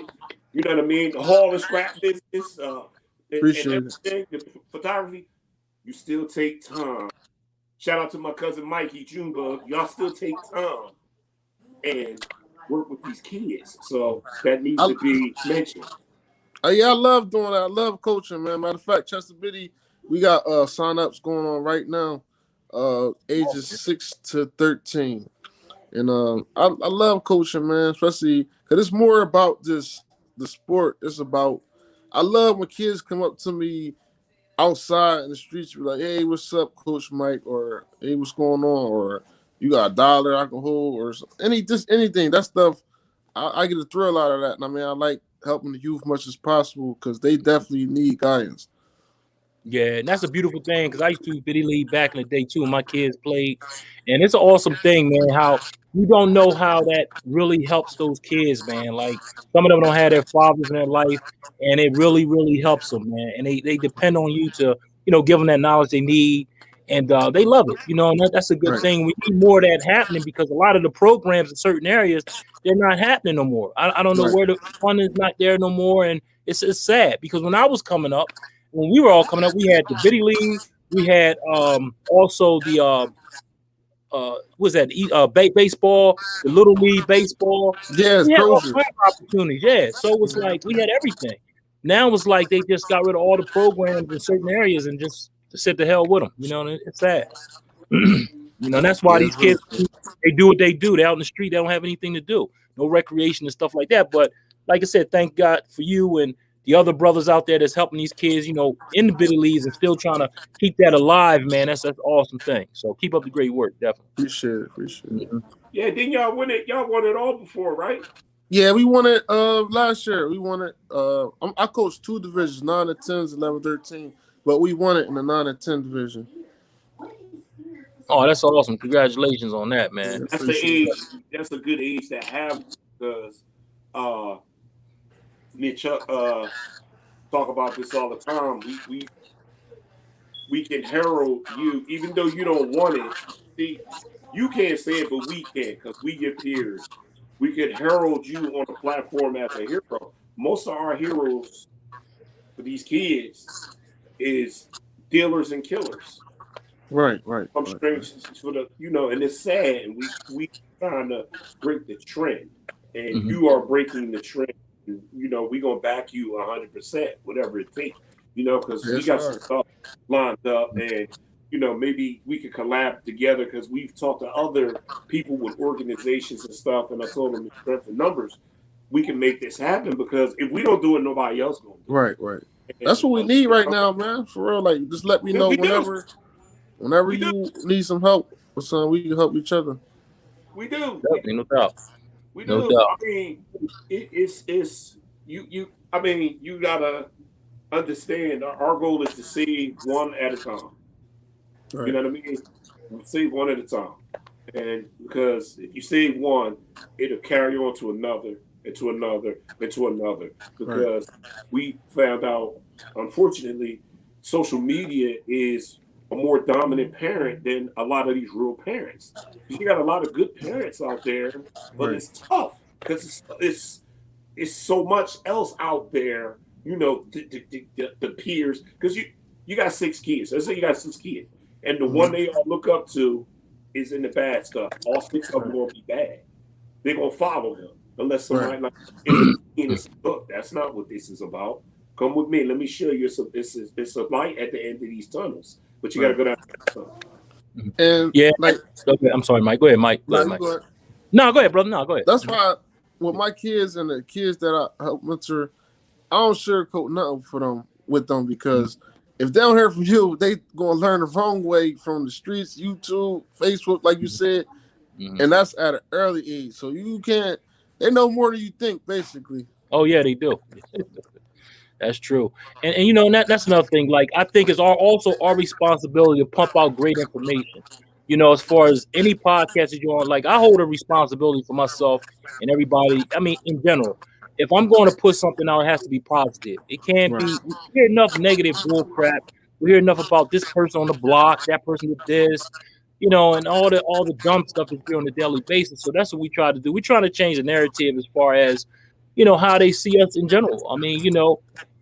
you know what I mean, the hall and scrap business, and everything, the photography, you still take time. Shout out to my cousin Mikey Junebug. Y'all still take time and work with these kids. So that needs to be mentioned. Yeah, I love doing that. I love coaching, man. Matter of fact, Chester Biddy, we got sign-ups going on right now, ages 6 to 13. And I love coaching, man, especially because it's more about just the sport. It's about, I love when kids come up to me outside in the streets, be like, hey, what's up, Coach Mike? Or, hey, what's going on? Or, you got $1 I can hold? Or anything. That stuff, I get a thrill out of that. And I mean, I like helping the youth much as possible because they definitely need guidance. Yeah, and that's a beautiful thing because I used to Biddy League back in the day too. My kids played, and it's an awesome thing, man. How you don't know how that really helps those kids, man. Like some of them don't have their fathers in their life, and it really, really helps them, man. And they depend on you to, give them that knowledge they need, and they love it, and that's a good thing. We need more of that happening because a lot of the programs in certain areas, they're not happening no more. I don't know where the fun is not there no more, and it's sad because when I was coming up, when we were all coming up, we had the Biddy League, we had also the what's that? Baseball, the little league baseball. Yeah, it's We had all Crozier. kind of opportunities. Yeah, so it was like we had everything. Now it's like they just got rid of all the programs in certain areas and just sit the hell with them. You know, and it's sad. That's why Yeah, these it's really kids they do what they do. They're out in the street. They don't have anything to do. No recreation and stuff like that. But like I said, thank God for you and the other brothers out there that's helping these kids, in the bitty leagues and still trying to keep that alive, man. That's an awesome thing. So keep up the great work, definitely. appreciate it. Mhm. Yeah, didn't y'all win it? Y'all won it all before, right? Yeah, we won it last year. We won it. I coached 2 divisions, 9 and 10s, 11, 13, but we won it in the 9 and 10 division. Oh, that's awesome. Congratulations on that, man. Yeah, That's the appreciate age. that. That's a good age to have because me and Chuck talk about this all the time. We can herald you, even though you don't want it. See, you can't say it, but we can because we your peers. We could herald you on a platform as a hero. Most of our heroes for these kids is dealers and killers. Right. Some strange for the and it's sad, and we trying to break the trend, and Mhm. you are breaking the trend. And, we gonna back you 100%, whatever it takes. Because we Yes, got some sir. stuff lined up, and maybe we could collab together because we've talked to other people with organizations and stuff, and I told them in strength and numbers, we can make this happen because if we don't do it, nobody else gonna do Right. it. That's what And we need right now, man. For real. Like, just let me know we do, whenever we do, you need some help or something, we can help each other. we Definitely, no doubt. We No do. doubt. I mean, it's you. I mean, you gotta understand. Our goal is to save one at a time. You Right. know what I mean? Save one at a time, and because if you save one, it'll carry on to another, and to another, and to another. Right. Because we found out, unfortunately, social media is a more dominant parent than a lot of these real parents. You got a lot of good parents out there, but Right. it's tough because it's so much else out there. The peers because you got 6 kids. Let's say you got 6 kids, and the one Mhm. they all look up to is in the bad stuff. All 6 of them gonna be bad. They're gonna follow him unless Right. somebody like intervene and say, "Look, that's not what this is about. Come with me. Let me show you. It's a light at the end of these tunnels, but you got to Right. go down that tunnel." Mhm. And Yeah. like, Okay, I'm sorry, Mike. Go ahead, Mike. Go no, ahead, you Mike. go ahead. No, go ahead, brother. No, go ahead. That's why with my kids and the kids that I help mentor, I don't sugarcoat nothing for them with them because if they don't hear from you, they gonna learn the wrong way from the streets, YouTube, Facebook, like you said, Mhm. and that's at an early age. So you can't. They know more than you think, basically. Oh yeah, they do. That's true. And that's another thing. Like I think it's also our responsibility to pump out great information. As far as any podcast that you're on, like I hold a responsibility for myself and everybody. I mean, in general, if I'm going to put something out, it has to be positive. It can't Right. be. We hear enough negative bull crap. We hear enough about this person on the block, that person did this, and all the dumb stuff that we hear on a daily basis. So that's what we try to do. We try to change the narrative as far as how they see us in general. I mean,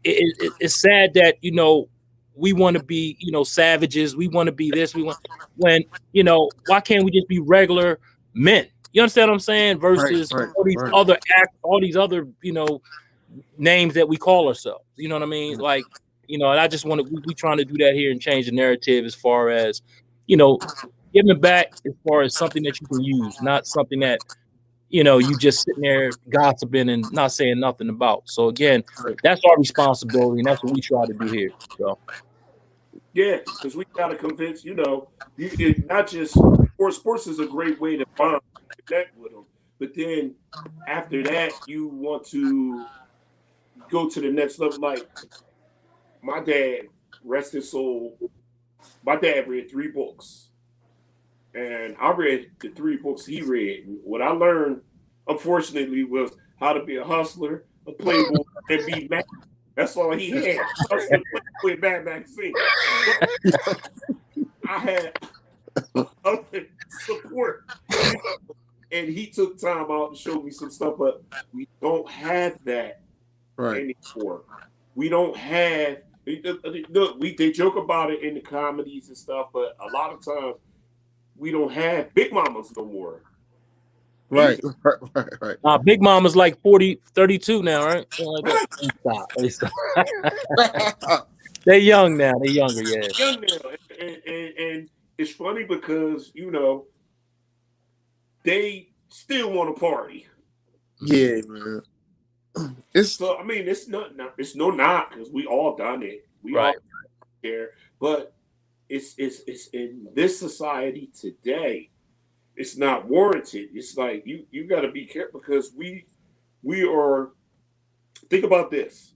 it's sad that we want to be savages. We want to be this. We want when why can't we just be regular men? You understand what I'm saying? Versus Right. all these other names that we call ourselves. You know what I mean? Like and I just want to we trying to do that here and change the narrative as far as giving back as far as something that you can use, not something that you just sitting there gossiping and not saying nothing about. So again, Right. that's our responsibility, and that's what we try to do here. So Yeah, because we got to convince not just sports is a great way to bond, connect with them, but then after that you want to go to the next level. Like my dad, rest his soul. My dad read 3 books, and I read the 3 books he read. And what I learned, unfortunately, was how to be a hustler, a playboy, and be mad. That's all he had. Hustler, playboy, and bad magazine. But I had other support, and he took time out to show me some stuff. But we don't have that Right. anymore. We don't have. Look, they joke about it in the comedies and stuff, but a lot of times we don't have big mamas no more. Right. Big Mama's like 40, 32 now, right? Like that. Stop. They're young now. They're younger, yeah. Young now, and it's funny because they still want to party. Yeah, man. So I mean, it's no knock because we all done it. We all care, but it's in this society today. It's not warranted. It's like you got to be careful because we are. Think about this.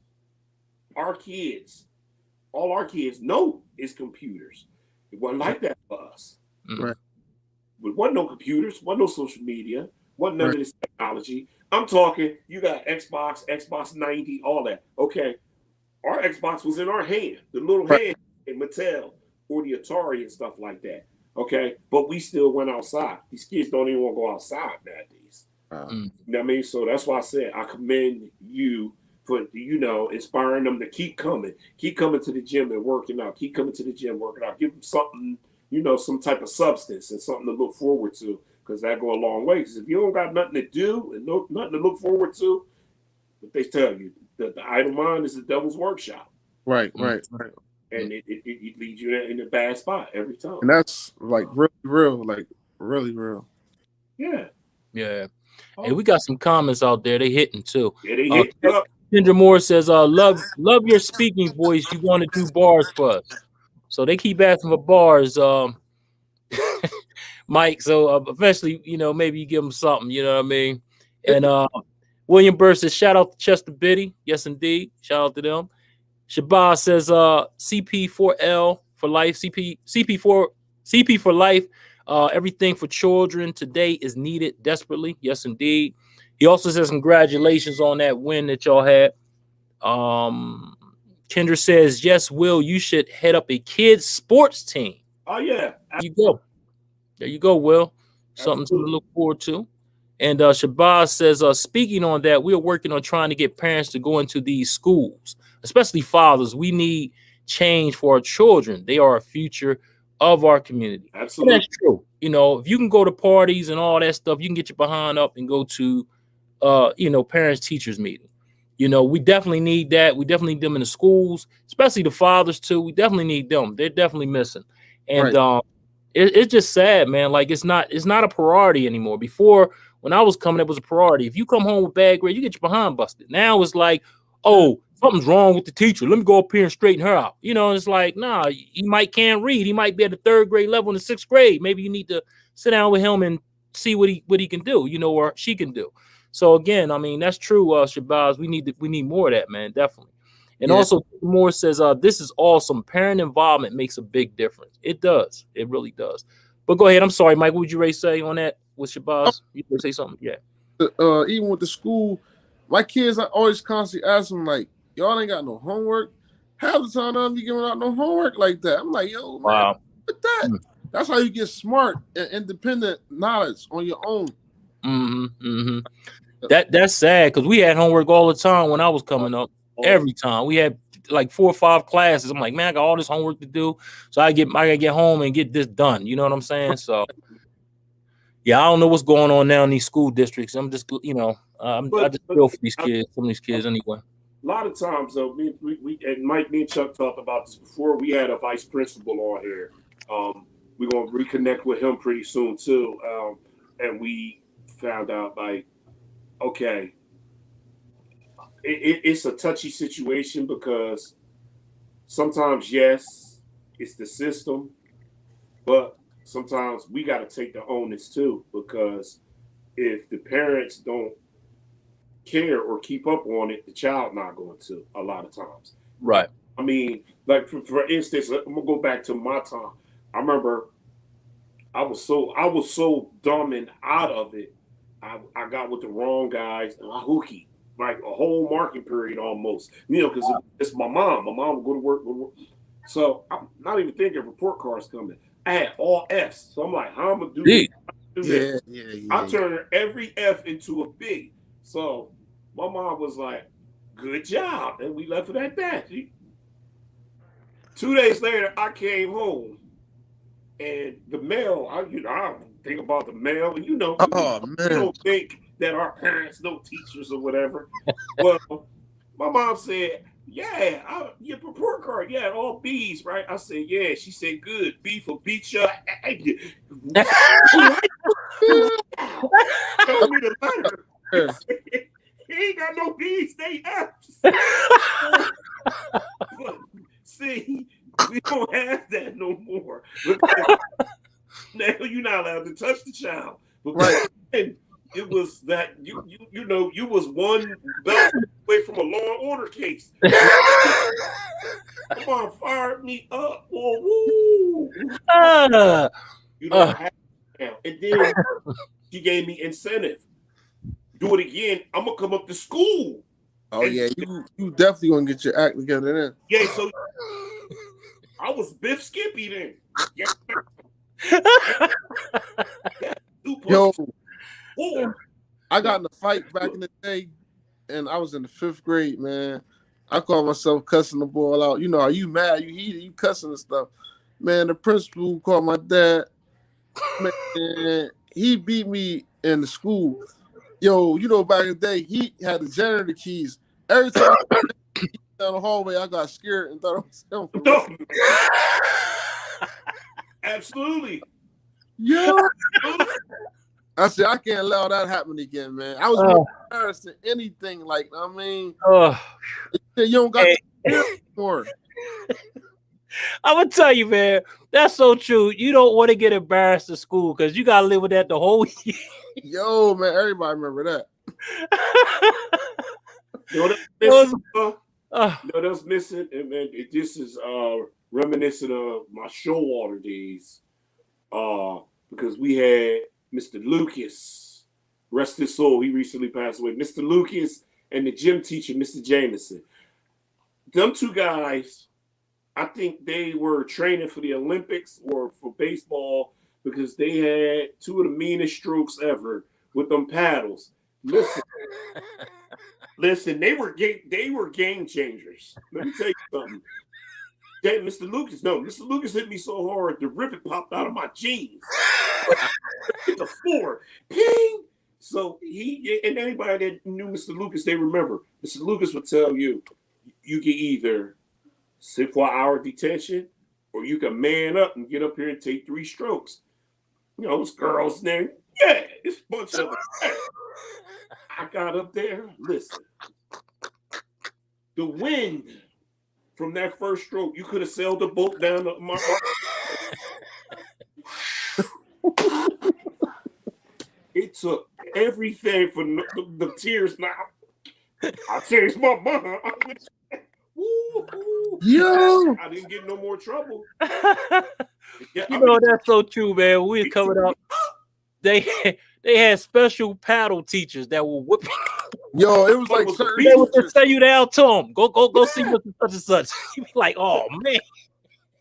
Our kids, all our kids know is computers. It wasn't like that for us. Right. There wasn't no computers, wasn't no social media, wasn't none of this technology. I'm talking, you got Xbox, Xbox 90, all that. Okay. Our Xbox was in our hand, the little hand in Mattel or the Atari and stuff like that. Okay. But we still went outside. These kids don't even want to go outside nowadays. You know what I mean? So that's why I said I commend you for, inspiring them to keep coming to the gym and working out, keep coming to the gym, working out, give them something, some type of substance and something to look forward to, because that go a long way. Because if you don't got nothing to do and nothing to look forward to, what they tell you, the idle mind is the devil's workshop. Right. And it leads you in a bad spot every time. And that's like really real. Yeah. Yeah. Hey, we got some comments out there. They hitting too. Yeah, they hit up. Kendra Moore says, love your speaking voice. You want to do bars for us. So they keep asking for bars, Mike. So eventually, maybe you give them something, you know what I mean? And William Burr says, shout out to Chester Biddy. Yes, indeed. Shout out to them. Shabazz says, CP4L for life, CP for life. Everything for children today is needed desperately. Yes, indeed. He also says congratulations on that win that y'all had. Kendra says, yes, Will, you should head up a kids sports team. Oh, yeah. There you go, Will. Something to look forward to. And Shabazz says, speaking on that, we are working on trying to get parents to go into these schools, especially fathers. We need change for our children. They are a future of our community. Absolutely. And that's true. If you can go to parties and all that stuff, you can get your behind up and go to, parents teachers meeting. We definitely need that. We definitely need them in the schools, especially the fathers too. We definitely need them. They're definitely missing. And it's just sad, man. Like it's not a priority anymore. Before, when I was coming, it was a priority. If you come home with bad grades, you get your behind busted. Now it's like, oh, something's wrong with the teacher. Let me go up here and straighten her out. It's like, nah, he can't read. He might be at the 3rd grade level in the 6th grade. Maybe you need to sit down with him and see what he can do, or she can do. So again, I mean, that's true, Shabazz. We need more of that, man, definitely. And also, Moore says, this is awesome. Parent involvement makes a big difference. It does. It really does. But go ahead. I'm sorry, Mike. What would you ready to say on that with Shabazz? You want to say something? Yeah. Even with the school, my kids, I always constantly ask them, like, y'all ain't got no homework. Half the time, I don't be giving out no homework like that. I'm like, yo, man, wow. What that? That's how you get smart and independent knowledge on your own. That's sad because we had homework all the time when I was coming up. Every time we had like 4 or 5 classes. I'm like, man, I got all this homework to do, so I gotta get home and get this done. You know what I'm saying? So, yeah, I don't know what's going on now in these school districts. I'm just, I just feel for these kids, some of these kids anyway. A lot of times, though, we and Mike, me and Chuck talked about this before. We had a vice principal on here. We're gonna reconnect with him pretty soon too, and we found out like, okay. It's a touchy situation because sometimes, yes, it's the system, but sometimes we got to take the onus too, because if the parents don't care or keep up on it, the child not going to a lot of times. Right. I mean, like for instance, I'm gonna go back to my time. I remember I was so dumb and out of it. I got with the wrong guys and I hooky. Like a whole marking period almost, because it's my mom. My mom would go to work. So I'm not even thinking report cards coming. I had all F's. So I'm like, how am I gonna do this? Yeah. I turned every F into a B. So my mom was like, good job. And we left it at that. 2 days later, I came home And the mail, I don't think about the mail. And Oh we man. don't think that our parents know teachers or whatever. Well, my mom said, "Yeah, your report card, yeah, all B's, right?" I said, "Yeah." She said, "Good, B for beat you." Tell me the letter. Yeah. He ain't got no B's, they F's. But see, we don't have that no more. Because now you're not allowed to touch the child. But Right. it was that you was one belt away from a law and order case. Come on, fired me up. Whoa, woo. You don't have it now. And then she gave me incentive. Do it again. I'm gonna come up to school. Oh yeah, you definitely gonna get your act together then. Yeah, so I was Biff Skippy then. Yeah. Yo, I got in a fight back in the day, and I was in the 5th grade, man. I called myself cussing the ball out. Are you mad? You heated? You cussing and stuff. Man, the principal called my dad. Man, he beat me in the school. Yo, back in the day, he had the janitor keys. Every time I down the hallway, I got scared and thought it was him. Absolutely. Yeah. I said, I can't allow that happen again, man. I was more embarrassed than anything. Like, I mean, you don't got to more. I'm gonna tell you, man, that's so true. You don't want to get embarrassed at school because you gotta live with that the whole year. Yo, man, everybody remember that. That's missing. And man, this is reminiscent of my Showalter days. Because we had Mr. Lucas, rest his soul, he recently passed away. Mr. Lucas and the gym teacher, Mr. Jameson. Them two guys, I think they were training for the Olympics or for baseball because they had two of the meanest strokes ever with them paddles. Listen, they were game changers. Let me tell you something. Mr. Lucas hit me so hard the rivet popped out of my jeans. Hit the floor. Ping! So and anybody that knew Mr. Lucas, they remember. Mr. Lucas would tell you, you can either sit for an hour detention or you can man up and get up here and take 3 strokes. It's girls there. Yeah, it's a bunch of them. I got up there. Listen. The wind from that first stroke, you could have sailed the boat down to my It took everything for the tears now. I changed my mind. Yo, I didn't get no more trouble. That's so true, man. We covered up. They had special paddle teachers that were whipping. Yo, it was like they would just say you down to them. Go see such and such. You'd be like, oh man.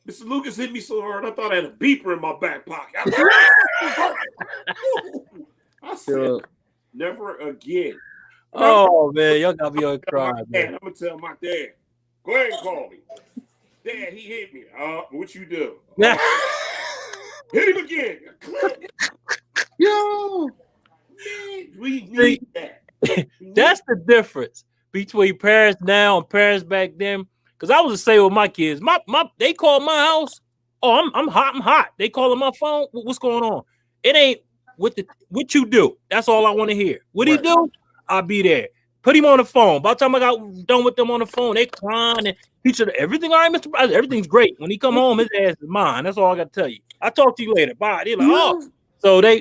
Mr. Lucas hit me so hard I thought I had a beeper in my back pocket. I said, never again. Oh man, y'all got me on crying. I'm gonna tell my dad. Go ahead and call me. Dad, he hit me. What you do? Hit him again. Yo, we need that. That's the difference between parents now and parents back then. Because I was the same with my kids. They call my house. Oh, I'm hot. They calling my phone. What's going on? It ain't what you do. That's all I want to hear. What he do? I'll be there. Put him on the phone. By the time I got done with them on the phone, they crying and he said, everything all right, Mr. Brice? Everything's great. When he come home, his ass is mine. That's all I got to tell you. I'll talk to you later. Bye. They're like, oh. So they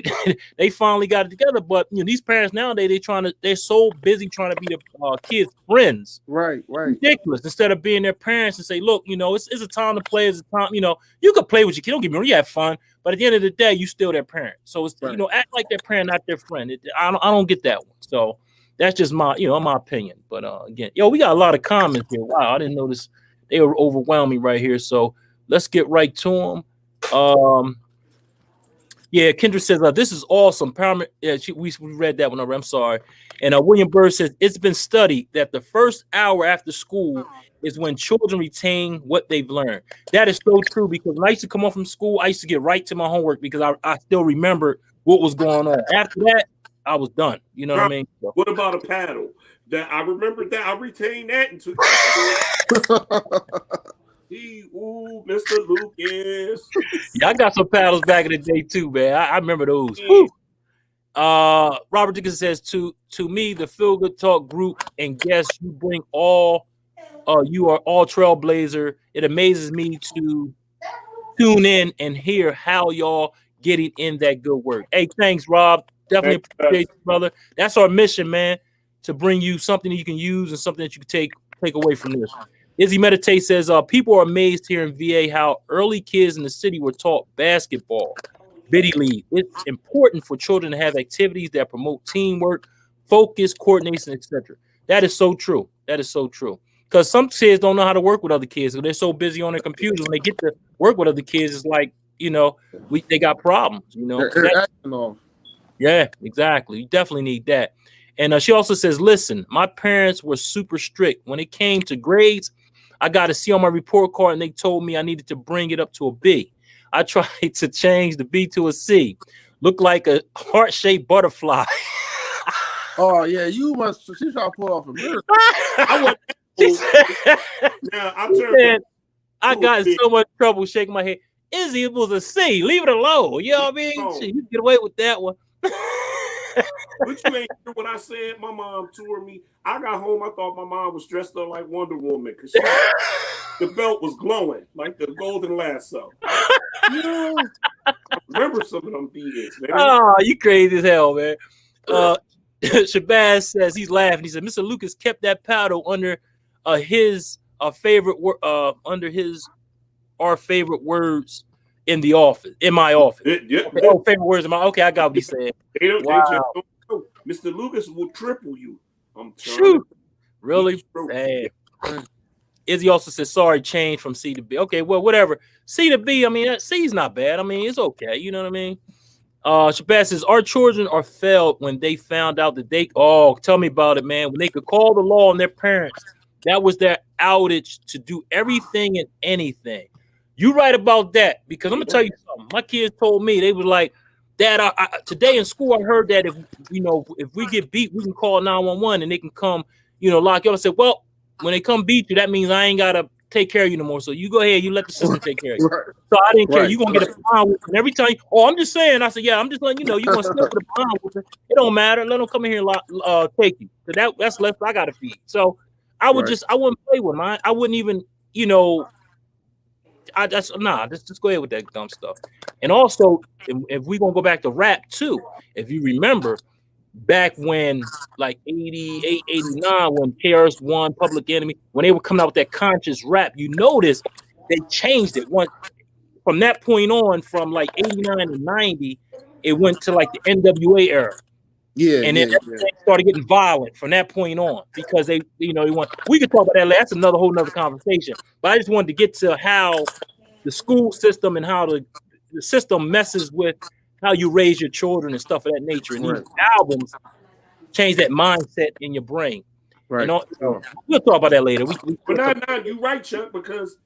finally got it together. But these parents nowadays, they're so busy trying to be the kids' friends. Right. Ridiculous. Instead of being their parents and say, look, it's a time to play. It's a time, you can play with your kid. Don't get me wrong, you have fun. But at the end of the day, you still their parent. So it's act like their parent, not their friend. I don't get that one. So that's just my my opinion. But again, we got a lot of comments here. Wow, I didn't notice they were overwhelming right here. So let's get right to them. Yeah, Kendra says, this is awesome. Paramount, yeah, we read that one already. I'm sorry. And William Bird says, it's been studied that the first hour after school is when children retain what they've learned. That is so true, because when I used to come home from school, I used to get right to my homework because I still remember what was going on. After that, I was done. You know what I mean? So. What about a paddle? That I remember that I retained that and took Mr. Lucas. Yeah, I got some paddles back in the day too, man. I remember those. Robert Dickinson says, to me, the Feel Good Talk group and guests, you bring all you are all trailblazer. It amazes me to tune in and hear how y'all getting in that good work. Hey, thanks, Rob. Definitely appreciate you, brother. That's our mission, man, to bring you something that you can use and something that you can take away from this. Izzy Meditate says, people are amazed here in VA how early kids in the city were taught basketball, biddy league. It's important for children to have activities that promote teamwork, focus, coordination, etc. That is so true. That is so true. Because some kids don't know how to work with other kids. They're so busy on their computers. When they get to work with other kids, it's like, they got problems. Yeah, exactly. You definitely need that. And she also says, listen, my parents were super strict. When it came to grades, I got a C on my report card, and they told me I needed to bring it up to a B. I tried to change the B to a C. Looked like a heart-shaped butterfly. Oh, yeah, you must. She's trying to pull off a miracle. I got in so much trouble shaking my head. Izzy, it was a C. Leave it alone. You know what I mean? Oh. You get away with that one. But you ain't hear what I said. My mom toured me. I got home. I thought my mom was dressed up like Wonder Woman because the belt was glowing like the golden lasso. I remember some of them beatings, man. Oh, you crazy as hell, man. Shabazz says he's laughing. He said, Mr. Lucas kept that paddle under his favorite our favorite words in the office, in my office. Favorite words in my. Okay, I got what he said. Wow. Mr. Lucas will triple you. I'm Shoot. Really? Bad. Izzy also says, sorry, change from C to B. Okay, well, whatever. C to B, I mean, C's not bad. I mean, it's okay. You know what I mean? Shabazz says, our children are failed when they found out that tell me about it, man. When they could call the law on their parents, that was their outage to do everything and anything. You right about that, because I'm going to tell you something. My kids told me, they was like, Dad, today in school, I heard that if we get beat, we can call 911 and they can come, lock you up. I said, well, when they come beat you, that means I ain't got to take care of you no more. So you go ahead, you let the system take care of you. Right. So I didn't care. You're going to get a pound whooping. Every time, I'm just saying, I said, yeah, I'm just letting you know, you're going to still get a pound whooping. It don't matter. Let them come in here and take you. So that's less I got to feed. So I would I wouldn't play with them. I wouldn't even, just go ahead with that dumb stuff. And also, if we're going to go back to rap too, if you remember, back when like 88, 89, when KRS-One, Public Enemy, when they were coming out with that conscious rap, you notice they changed it. From that point on, from like 89 to 90, it went to like the NWA era. Yeah. And then started getting violent from that point on, because they want. We could talk about that later. That's whole nother conversation. But I just wanted to get to how the school system and how the system messes with how you raise your children and stuff of that nature. And these albums change that mindset in your brain. Right. We'll talk about that later. But you're right, Chuck, because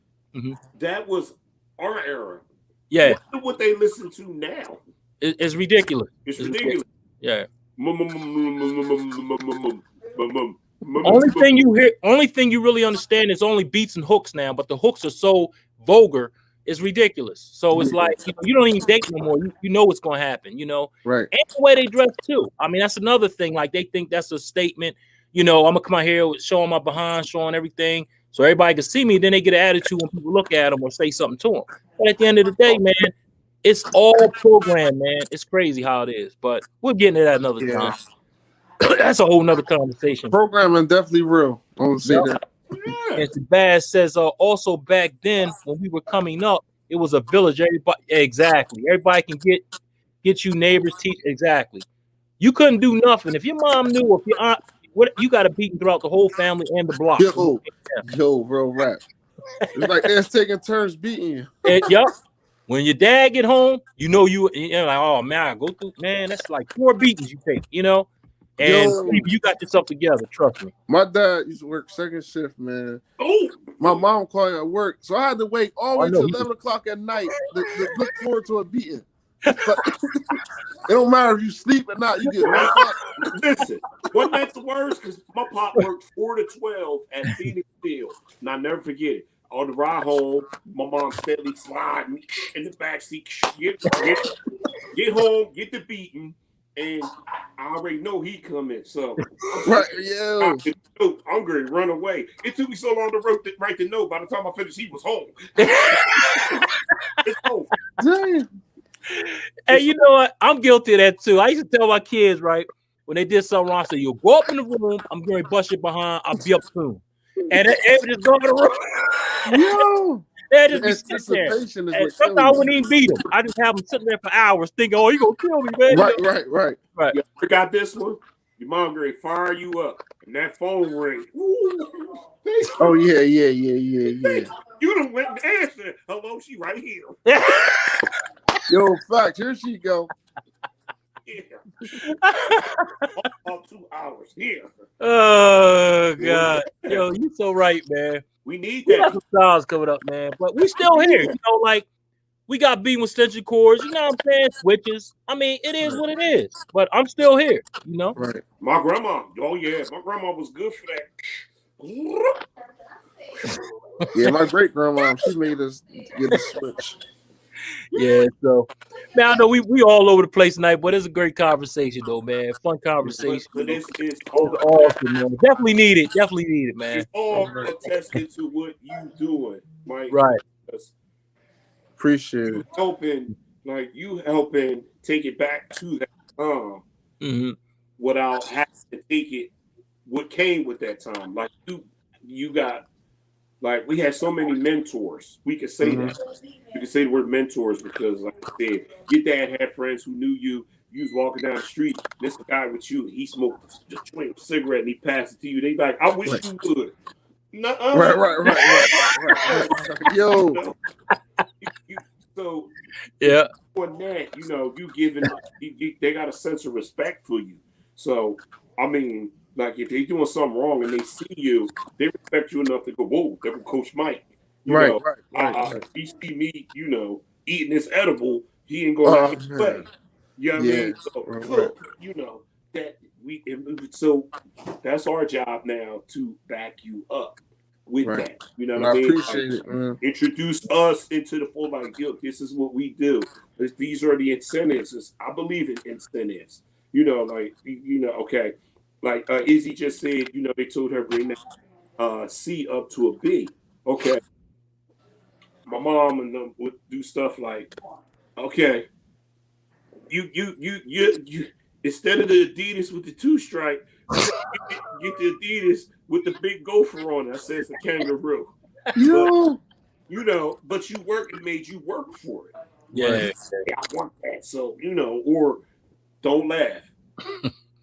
that was our era. Yeah. Look at what they listen to now. It's ridiculous. It's ridiculous. Yeah. Only thing you really understand is only beats and hooks now, but the hooks are so vulgar, it's ridiculous. So it's like you don't even date no more. You know what's gonna happen, Right. And the way they dress too. I mean, that's another thing. Like they think that's a statement. I'm gonna come out here showing my behind, showing everything, so everybody can see me. Then they get an attitude when people look at them or say something to them. But at the end of the day, man, it's all programmed, man. It's crazy how it is. But we'll get into that another time. That's a whole nother conversation. Programming definitely real. I want to say that. And Shabazz says, also back then when we were coming up, it was a village. Everybody can get you neighbors, teach. Exactly. You couldn't do nothing if your mom knew, or if your aunt, you got to beat throughout the whole family and the block. Yo, real rap. It's like they're taking turns beating you. Yep. When your dad get home, you're like, oh man, I go through, man, that's like 4 beatings you take, And you got yourself together, trust me. My dad used to work second shift, man. Oh, my mom called at work, so I had to wait all the way till 11 o'clock at night to look forward to a beating. But it don't matter if you sleep or not, you get woke up. Listen, wasn't that the worst? Because my pop worked 4 to 12 at Phoenix Field, and I never forget it. On the ride home, my mom steadily sliding in the backseat. Get home, get the beating, and I already know he coming. So right, yeah. I'm going to run away. It took me so long to write the note. By the time I finished, he was home. It's home. Damn. Hey, you know what? I'm guilty of that too. I used to tell my kids, right, when they did something wrong, I said, "You'll go up in the room. I'm going to bust you behind. I'll be up soon." And they would just go in the room. Yo. They just be sitting there. And sometimes I wouldn't even beat them. I just have them sitting there for hours thinking, "Oh, you gonna kill me, man." Right. You forgot this one? Your mom gonna fire you up, and that phone ring. Oh yeah. You done went and answered. Hello, she right here. Yo, fact, here she go. Yeah. About 2 hours here. Oh God, yo, you so right, man. We need We that. got some stars coming up, man. But we still here. Like we got beat with extension cords. You know what I'm saying? Switches. I mean, it is what it is. But I'm still here. Right. My grandma. Oh yeah, my grandma was good for that. Yeah, my great grandma, she made us get a switch. Yeah, so man, I know we all over the place tonight, but it's a great conversation though, man. Fun conversation. But it's awesome, man. Definitely need it, man. It's all attested to what you doing, Mike. Right. Appreciate it. You helping take it back to that time without having to take it what came with that time. Like you got, like, we had so many mentors. We could say that. You can say the word mentors because, like I said, your dad had friends who knew you. You was walking down the street. This guy with you. He smoked a joint cigarette and he passed it to you. They like, I wish you would. Right. Yo. So yeah. On that, you giving. They got a sense of respect for you. So I mean, like, if they're doing something wrong and they see you, they respect you enough to go, whoa, there was Coach Mike. Right. If he see me, eating this edible, he ain't gonna let me play. You know what I mean? So, so that's our job now to back you up with that. You know what I mean? Appreciate it, man. Introduce us into the full, like, yo, this is what we do. These are the incentives. I believe in incentives. Okay. Like Izzy just said, they told her bring that C up to a B. Okay. My mom and them would do stuff like, okay, you instead of the Adidas with the 2 stripe, get the Adidas with the big gopher on it. I said it's a kangaroo. But you work, it made you work for it. Yeah. I want that. So, or don't laugh.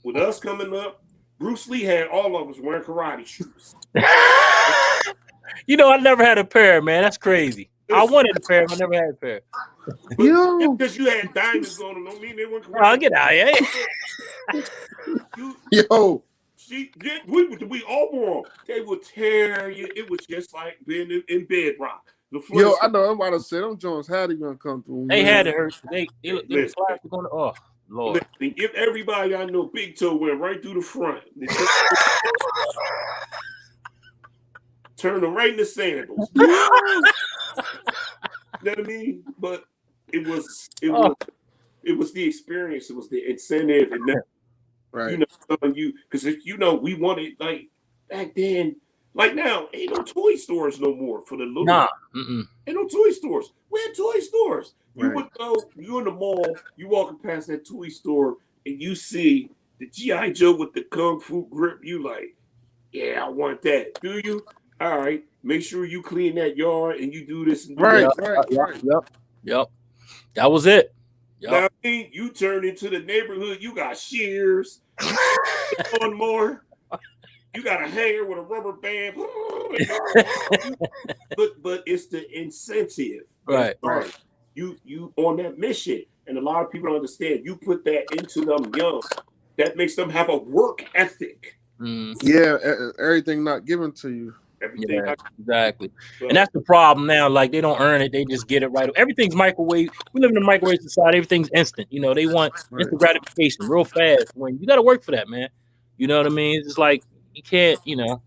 With us coming up, Bruce Lee had all of us wearing karate shoes. I never had a pair, man. That's crazy. I wanted a pair, but I never had a pair. But because you had diamonds on them, don't mean they weren't karate. Oh, get out here. We all wore them. They would tear you. It was just like being in bedrock. Yo, I know. I'm about to say them Jones had to gonna come through. They had to hurt. They plastic on the. Oh Lord! Listen, give everybody I know Big Toe went right through the front. Turn them right into sandals. You know what I mean? But it was the experience. It was the incentive, and that, right. Because we wanted, like, back then. Like now, ain't no toy stores no more for the little. Nah. Ain't no toy stores. We had toy stores. You would go, you in the mall, you walking past that toy store, and you see the G.I. Joe with the Kung Fu grip. You like, yeah, I want that. Do you? All right. Make sure you clean that yard and you do this and do that. Yep. That was it. Yep. Now, you turn into the neighborhood. You got shears, on more. You got a hanger with a rubber band. But it's the incentive. Right. you on that mission, and a lot of people don't understand. You put that into them young, that makes them have a work ethic. Yeah, everything not given to you. Everything. Yeah, exactly. And that's the problem now. Like, they don't earn it; they just get it right. Everything's microwave. We live in a microwave society. Everything's instant. You know, they want instant gratification, real fast. When you got to work for that, man. You know what I mean? It's just like you can't. You know,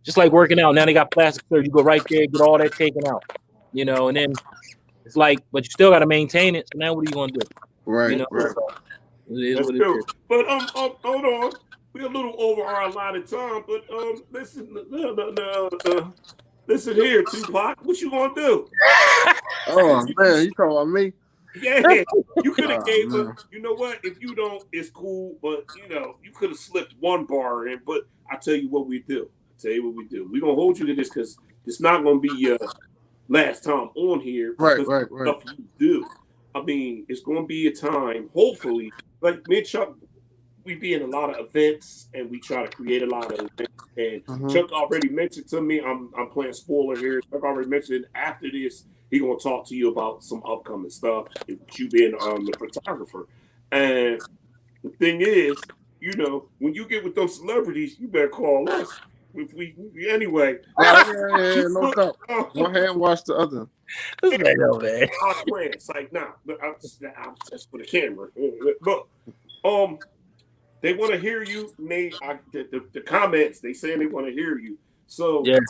just like working out. Now they got plastic surgery. You go right there, get all that taken out. You know, and then it's like, but you still got to maintain it. So now, what are you gonna do? Right. You know, right. so it is That's what it true. is. But hold on. We're a little over our allotted time, but listen, listen here, Tupac. What you gonna do? Oh man, you talking about me? Yeah, you could have gave man. us. You know what? If you don't, it's cool. But you know, you could have slipped one bar in. But I tell you what we do. We're gonna hold you to this because it's not gonna be your last time on here. Right. Stuff you do. I mean, it's gonna be a time. Hopefully, like me and Chuck, we be in a lot of events and we try to create a lot of events. And Chuck already mentioned to me, I'm playing spoiler here. Chuck already mentioned after this, he gonna talk to you about some upcoming stuff. You being the photographer, and the thing is, you know, when you get with those celebrities, you better call us. If we anyway, yeah, no doubt. One hand wash the other. Man. It's like nah, I'm just for the camera. Look, they want to hear you. The comments, they saying they want to hear you. So if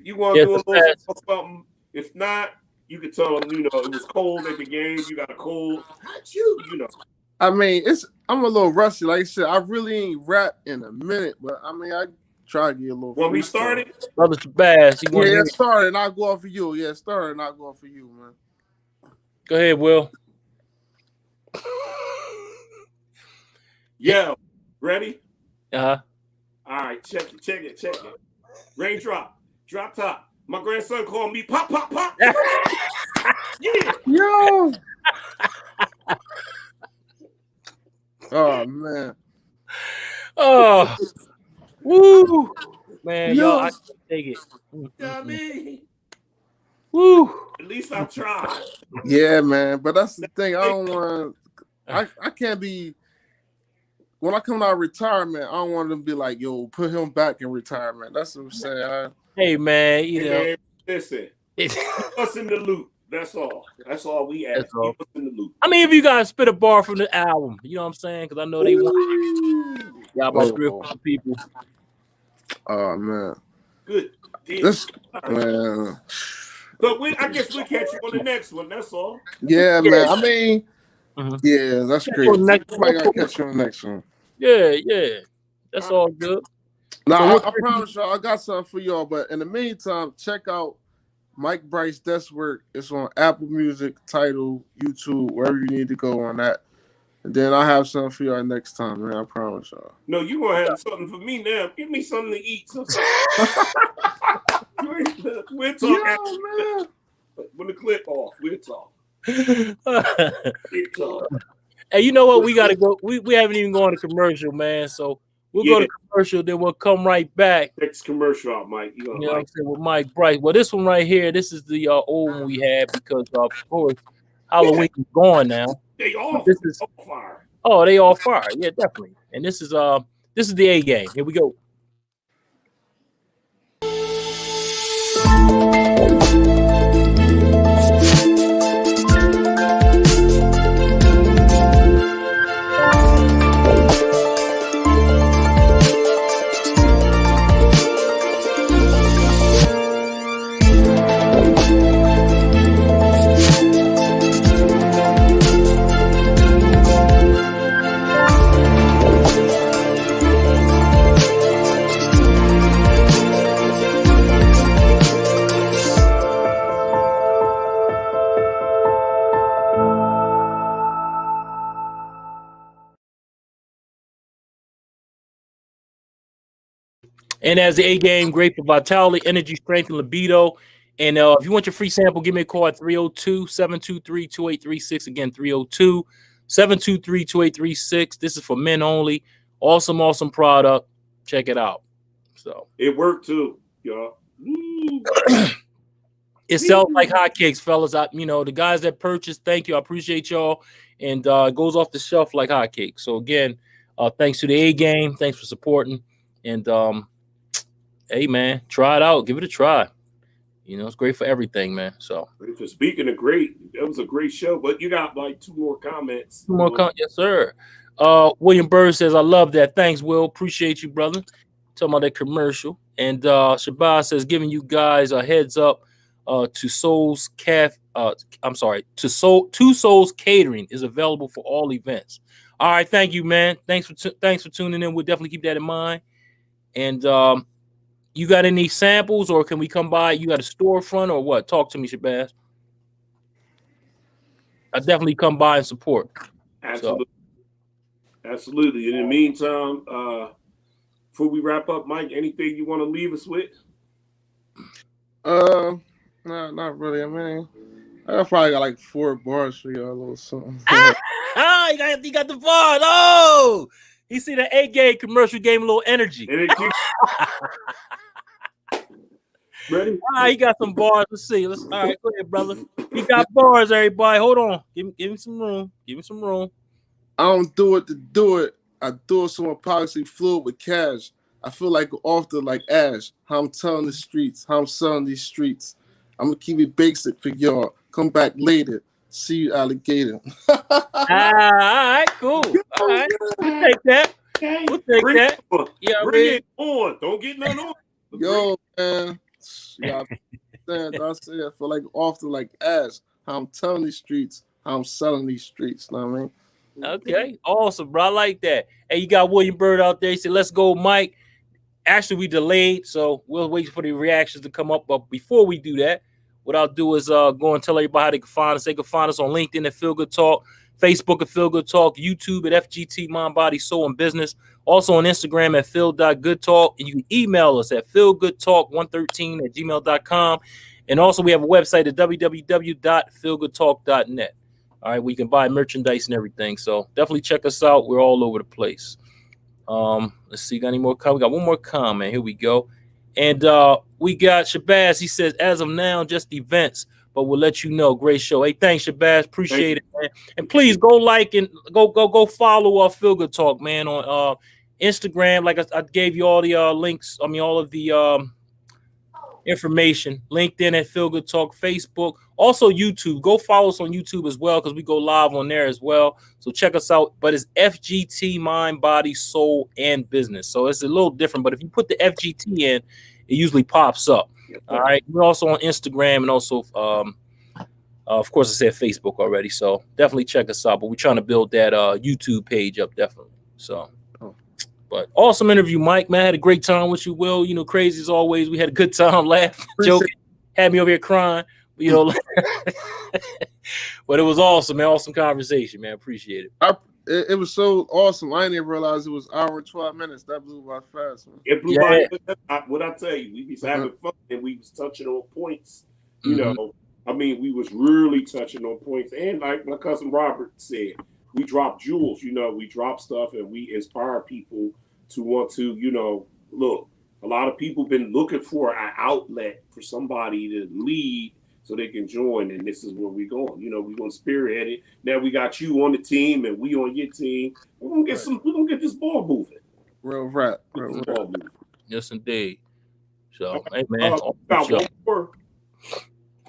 you want to do a little something, if not, you can tell them, you know, it was cold at the game. You got a cold. Not you know. I mean, I'm a little rusty. Like I said, I really ain't rap in a minute, but I mean, I try to get a little. When we started, Brother Bass, start and I'll go off for you. Yeah, start and I'll go off for you, man. Go ahead, Will. Yeah, ready? All right, check it. Raindrop, drop top. My grandson called me pop. Yeah. Yo. Oh man. Oh. Woo. Man, y'all, I can take it. You know what I mean? Woo. At least I tried. Yeah, man. But that's the thing. I don't want. I can't be. When I come out of retirement, I don't want them to be like, "Yo, put him back in retirement." That's what I'm saying. Hey, man. Man, listen. Keep us in the loop. That's all. That's all we ask. Keep us in the loop. I mean, if you guys spit a bar from the album, you know what I'm saying? Because I know they want. Yeah, about 3 or 4 people. Oh man. Good. Man. So I guess we'll catch you on the next one. That's all. Yeah, man. I mean, yeah, that's great. Somebody gotta catch you on the next one. Yeah. That's all good. Now, I promise y'all, I got something for y'all. But in the meantime, check out Mike Brice Desk Work. It's on Apple Music, Tidal, YouTube, wherever you need to go on that. And then I'll have something for y'all next time, man. I promise y'all. No, you gonna have something for me now. Give me something to eat. We'll talk after. When the clip off, we'll talk. Hey, you know what? We gotta go. We haven't even gone to commercial, man. So we'll go to commercial, then we'll come right back. Next commercial out, Mike. You know what I'm saying, with Mike Brice. Well, this one right here, this is the old one we had because of course Halloween is gone now. They all fire. Oh, they all fire. Yeah, definitely. And this is the A game. Here we go. And as the A game, great for vitality, energy, strength, and libido. And if you want your free sample, give me a call at 302-723-2836. Again, 302-723-2836. This is for men only. Awesome product. Check it out. So it worked too, y'all. It sells like hotcakes, fellas. The guys that purchased, thank you. I appreciate y'all. And it goes off the shelf like hotcakes. So again, thanks to the A game. Thanks for supporting. And hey man, try it out. Give it a try. It's great for everything, man. So speaking of great, that was a great show. But you got like 2 more comments. Yes, sir. William Bird says, I love that. Thanks, Will. Appreciate you, brother. Talking about that commercial. And Shabazz says, giving you guys a heads up. Two Souls Catering is available for all events. All right, thank you, man. Thanks for tuning in. We'll definitely keep that in mind. And you got any samples, or can we come by? You got a storefront or what? Talk to me, Shabazz. I definitely come by and support. Absolutely, absolutely. In the meantime, before we wrap up, Mike, anything you want to leave us with? No, not really. I mean, I probably got like 4 bars for y'all, a little something. You got the bars. Oh, you see the A-game commercial gave him a little energy. Ready? He got some bars. Let's see. All right, go ahead, brother. He got bars, everybody. Hold on. Give him some room. Give him some room. I don't do it to do it. I do it so epoxy fluid with cash. I feel like off the like ash. How I'm telling the streets. How I'm selling these streets. I'm gonna keep it basic for y'all. Come back later. See you, alligator. All right, cool. All right, we'll take that. Okay. We'll take that. Yeah, bring it on. Don't get none on. Yo, man. Yeah, I say I feel like off the like ass. How I'm telling these streets. How I'm selling these streets. Know what I mean? Okay, awesome, bro. I like that. Hey, you got William Bird out there. He said, "Let's go, Mike." Actually, we delayed, so we'll wait for the reactions to come up. But before we do that, what I'll do is go and tell everybody how they can find us. They can find us on LinkedIn at Feel Good Talk, Facebook at Feel Good Talk, YouTube at FGT Mind, Body, Soul, and Business. Also on Instagram at Phil.GoodTalk. And you can email us at philgoodtalk113@gmail.com. And also we have a website at www.feelgoodtalk.net. All right, we can buy merchandise and everything. So definitely check us out. We're all over the place. Let's see, got any more comments? We got one more comment. Here we go. And we got Shabazz. He says, as of now, just events, but we'll let you know. Great show. Hey, thanks, Shabazz. Appreciate it, man. And please go like and go follow Feel Good Talk, man, on Instagram. Like I gave you all the links. I mean, all of the information. LinkedIn at Feel Good Talk, Facebook, also YouTube. Go follow us on YouTube as well, because we go live on there as well. So check us out. But it's FGT Mind, Body, Soul, and Business. So it's a little different. But if you put the FGT in, it usually pops up. All right. We're also on Instagram and also, of course, I said Facebook already. So definitely check us out. But we're trying to build that YouTube page up, definitely. So. But awesome interview, Mike, man. I had a great time with you, Will. Crazy as always. We had a good time, laughing, joking, had me over here crying. But it was awesome, man. Awesome conversation, man. Appreciate it. It was so awesome. I didn't even realize it was an hour and 12 minutes. That blew by fast, man. It blew by. What I tell you, we was having fun and we was touching on points. You know, I mean, we was really touching on points. And like my cousin Robert said, we drop jewels, we drop stuff and we inspire people to want to, look, a lot of people been looking for an outlet for somebody to lead so they can join. And this is where we're going. We're going to spearhead it. Now we got you on the team and we on your team. We're going to get this ball moving. Real rap. Yes, indeed. So, hey, man.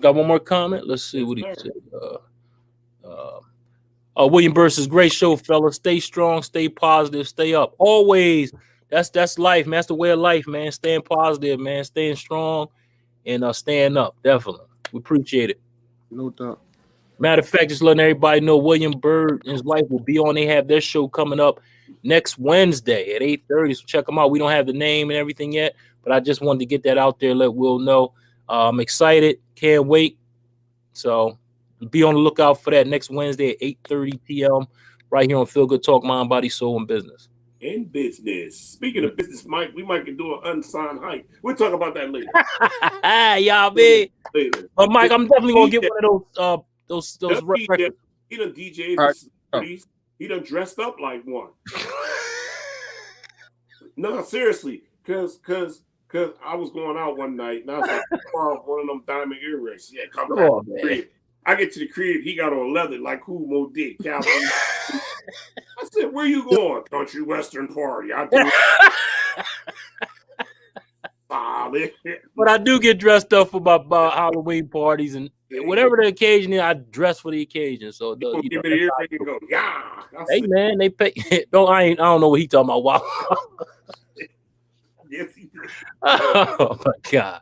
Got one more comment? Let's see what he said. William Birce says, great show, fellas. Stay strong, stay positive, stay up. Always. That's life, man. That's the way of life, man. Staying positive, man. Staying strong and staying up. Definitely. We appreciate it. No doubt. Matter of fact, just letting everybody know William Bird and his wife will be on. They have their show coming up next Wednesday at 8:30. So check them out. We don't have the name and everything yet, but I just wanted to get that out there, let Will know. I'm excited. Can't wait. So be on the lookout for that next Wednesday at 8:30 p.m. right here on Feel Good Talk, Mind, Body, Soul, and Business. In business. Speaking of business, Mike, we might can do an unsigned hype. We'll talk about that later. Y'all be. But Mike, I'm definitely gonna get one of those records. He done DJs. Right. He done dressed up like one. No, seriously, because Cause I was going out one night and I was like, borrow one of them diamond earrings. Yeah, come back Oh, to the man. crib. I get to the crib, he got on leather like who Mo Dick, cowboy. I said, where you going? Country Western party. I do solid. But I do get dressed up for my Halloween parties and whatever the occasion is, I dress for the occasion. So You gonna give me the earring and go, yeah. Hey man, they pay. I don't know what he talking about. Wow. Yes, he did. Oh my God.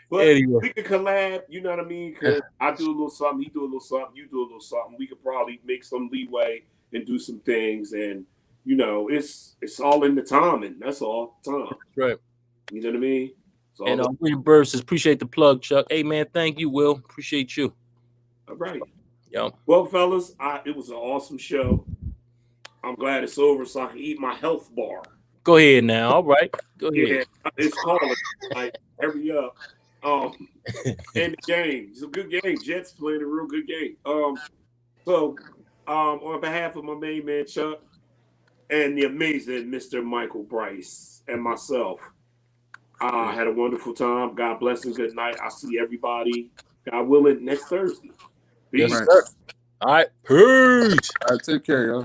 But Anyway. we could collab, you know what I mean? Because I do a little something, he do a little something, you do a little something. We could probably make some leeway and do some things, and you know, it's all in the timing. That's all time. Right. You know what I mean? So And William Burr says, appreciate the plug, Chuck. Hey man, thank you, Will. Appreciate you. all right. Yo. Well, fellas, it was an awesome show. I'm glad it's over so I can eat my health bar. Go ahead now. All right. Go ahead. Yeah, it's calling. Like, hurry up. And the game. It's a good game. Jets playing a real good game. So on behalf of my main man Chuck and the amazing Mr. Michael Brice and myself, I had a wonderful time. God bless and good night. I'll see everybody, God willing, next Thursday. Peace. Yes, sir. All right. Peace. All right, take care, y'all.